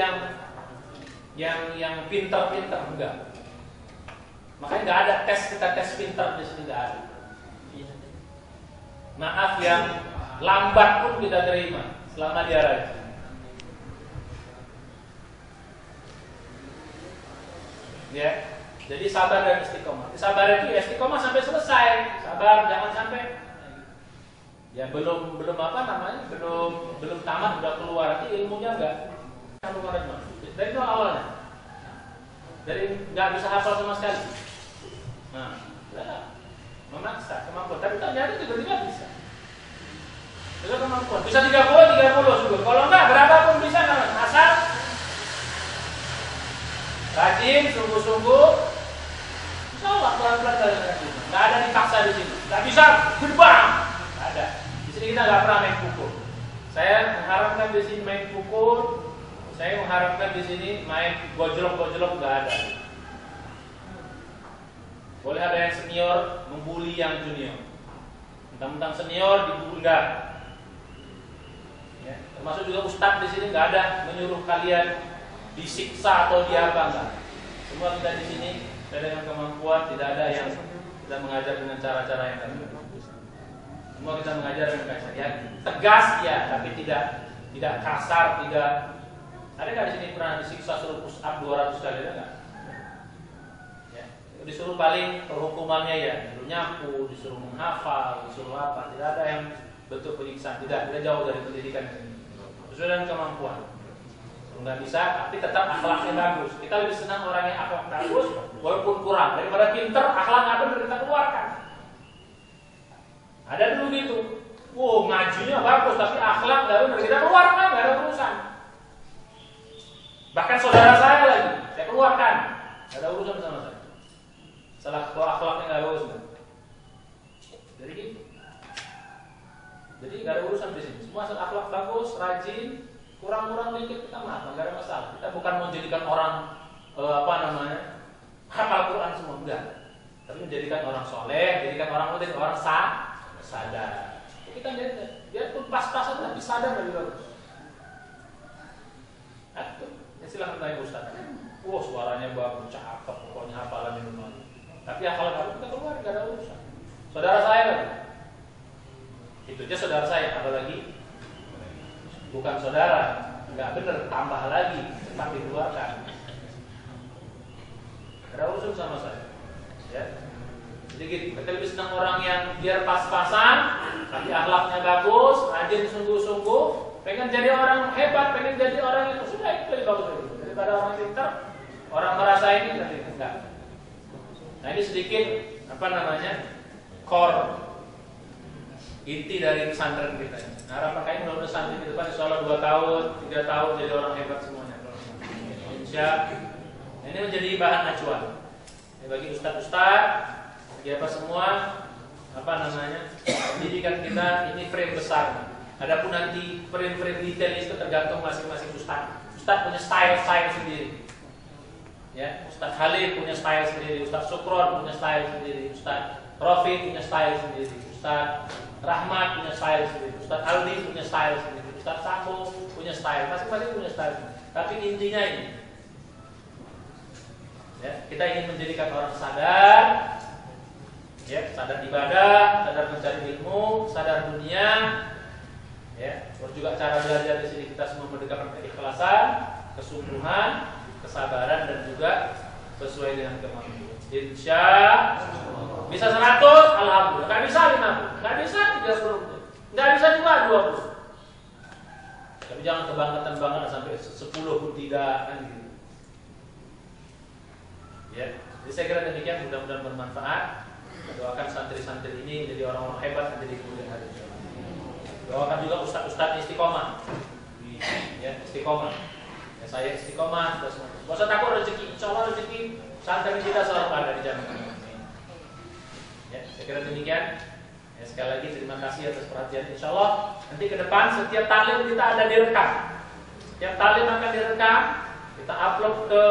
yang pintar-pintar, enggak. Makanya nggak ada kita tes pintar di sini, nggak ada. Maaf yang lambat pun kita terima selama dia rajin. Ya, jadi sabar dan istiqomah. Sabar itu ya istiqomah sampai selesai. Sabar, jangan sampai Ya belum apa namanya, belum tamat udah keluar, nanti ilmunya enggak keluar semua. Dari itu awalnya, dari nggak bisa hafal sama sekali. Nah, memaksa kemampuan, tapi ternyata tiba-tiba bisa. Itu kemampuan. Bisa 30 syukur. Kalau enggak berapapun bisa, asal rajin, sungguh-sungguh. Insya Allah pelan-pelan kalian. Nggak ada dipaksa di sini. Nggak bisa gerbang. Nggak ada. Di sini kita nggak pernah main pukul. Saya mengharapkan di sini main pukul. Saya mengharapkan di sini main gojlok-gojlok, nggak ada. Boleh ada yang senior membuli yang junior. Mentang-mentang senior dibuli enggak. Ya, termasuk juga ustadz di sini nggak ada menyuruh kalian disiksa atau diapa, enggak. Semua kita di sini dengan kemampuan, tidak ada yang kita mengajar dengan cara-cara yang lain. Semua kita mengajar dengan kasar, ya tegas ya, tapi tidak kasar, tidak. Ada nggak di sini pernah disiksa suruh push up 200 kali, ada nggak? Ya, disuruh paling perhukumannya ya, disuruh nyapu, disuruh menghafal, disuruh apa? Tidak ada yang bentuk penyiksaan, tidak jauh dari pendidikan ini. Sesuai dengan kemampuan. Nggak bisa, tapi tetap akhlaknya bagus. Kita lebih senang orang yang akhlak bagus, walaupun kurang. Daripada pinter, akhlak nggak benar kita keluarkan. Ada dulu gitu. Wow, ngajinya bagus, tapi akhlak nggak benar kita keluarkan, nggak ada urusan. Bahkan saudara saya lagi, saya keluarkan, nggak ada urusan sama saya. Salah kalau akhlaknya nggak bagus, jadi gitu. Jadi nggak ada urusan di sini. Semua akhlak bagus, rajin. Kurang-kurang dikit kita maaf, nggak ada masalah. Kita bukan menjadikan orang hafal Quran semua, enggak. Tapi menjadikan orang soleh, jadikan orang muda, orang sadar. Kita lihat, dia pun pas-pasan tapi sadar lebih bagus. Ya silakan tanya Ustaz. Wah suaranya bagus, cakep, pokoknya hafalan minuman. Tapi kalau kita keluar nggak ada urusan. Saudara saya lagi, itu aja saudara saya, apalagi bukan saudara, nggak benar, tambah lagi, tetap dikeluarkan. Ada urusan sama saya, ya. Jadi gitu, kita lebih senang orang yang biar pas-pasan, tapi akhlaknya bagus, rajin sungguh-sungguh, pengen jadi orang hebat, pengen jadi orang yang sudah itu lebih bagus daripada orang pintar, orang merasa ini tapi enggak. Nah ini sedikit core inti dari pesantren kita. Nah, harapan kami mudah-mudahan santri ke depan insya Allah 2 tahun, 3 tahun jadi orang hebat semuanya. Insya ini menjadi bahan acuan. Ini bagi ustaz-ustaz, bagi apa semua, pendidikan kita ini frame besar. Adapun nanti frame-frame detail itu tergantung masing-masing ustaz. Ustaz punya style sendiri. Ya, Ustaz Khalid punya style sendiri, Ustaz Sukron punya style sendiri, Ustaz Rafi punya style sendiri, Ustaz Rahmat punya style sendiri, Ustaz Aldi punya style sendiri, Ustaz Sambo punya style, masing-masing punya style. Tapi intinya ini, ya, kita ingin menjadikan orang sadar, ya, sadar ibadah, sadar mencari ilmu, sadar dunia, ya. Terus juga cara belajar di sini kita semua mendekatkan keikhlasan, kesungguhan, kesabaran dan juga sesuai dengan kemampuan. Insya bisa 100, alhamdulillah. Nggak bisa 50, nggak bisa 30, nggak bisa juga 20. Tapi jangan kebangetan banget sampai 10 pun tidak kan gitu. Ya, jadi saya kira demikian, mudah-mudahan bermanfaat. Doakan santri-santri ini jadi orang-orang hebat menjadi kemudian hari. Doakan juga ustaz-ustaz istiqomah. Ya, istiqomah. Ya, saya istiqomah terus. Gak usah takut rezeki, insya Allah rezeki santri kita selalu ada di jalan. Ya, saya kira demikian. Ya, sekali lagi terima kasih atas perhatian. Insya Allah nanti ke depan setiap taklim kita ada direkam. Setiap taklim akan direkam, kita upload ke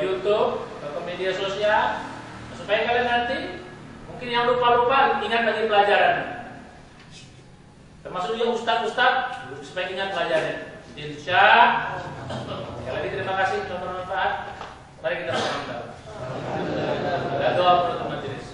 YouTube, ke media sosial, supaya kalian nanti mungkin yang lupa-lupa ingat lagi pelajaran. Termasuk juga ustaz-ustaz supaya ingat pelajaran. Insya sekali lagi terima kasih telah bermanfaat. Mari kita berdoa. Doa untuk majelis.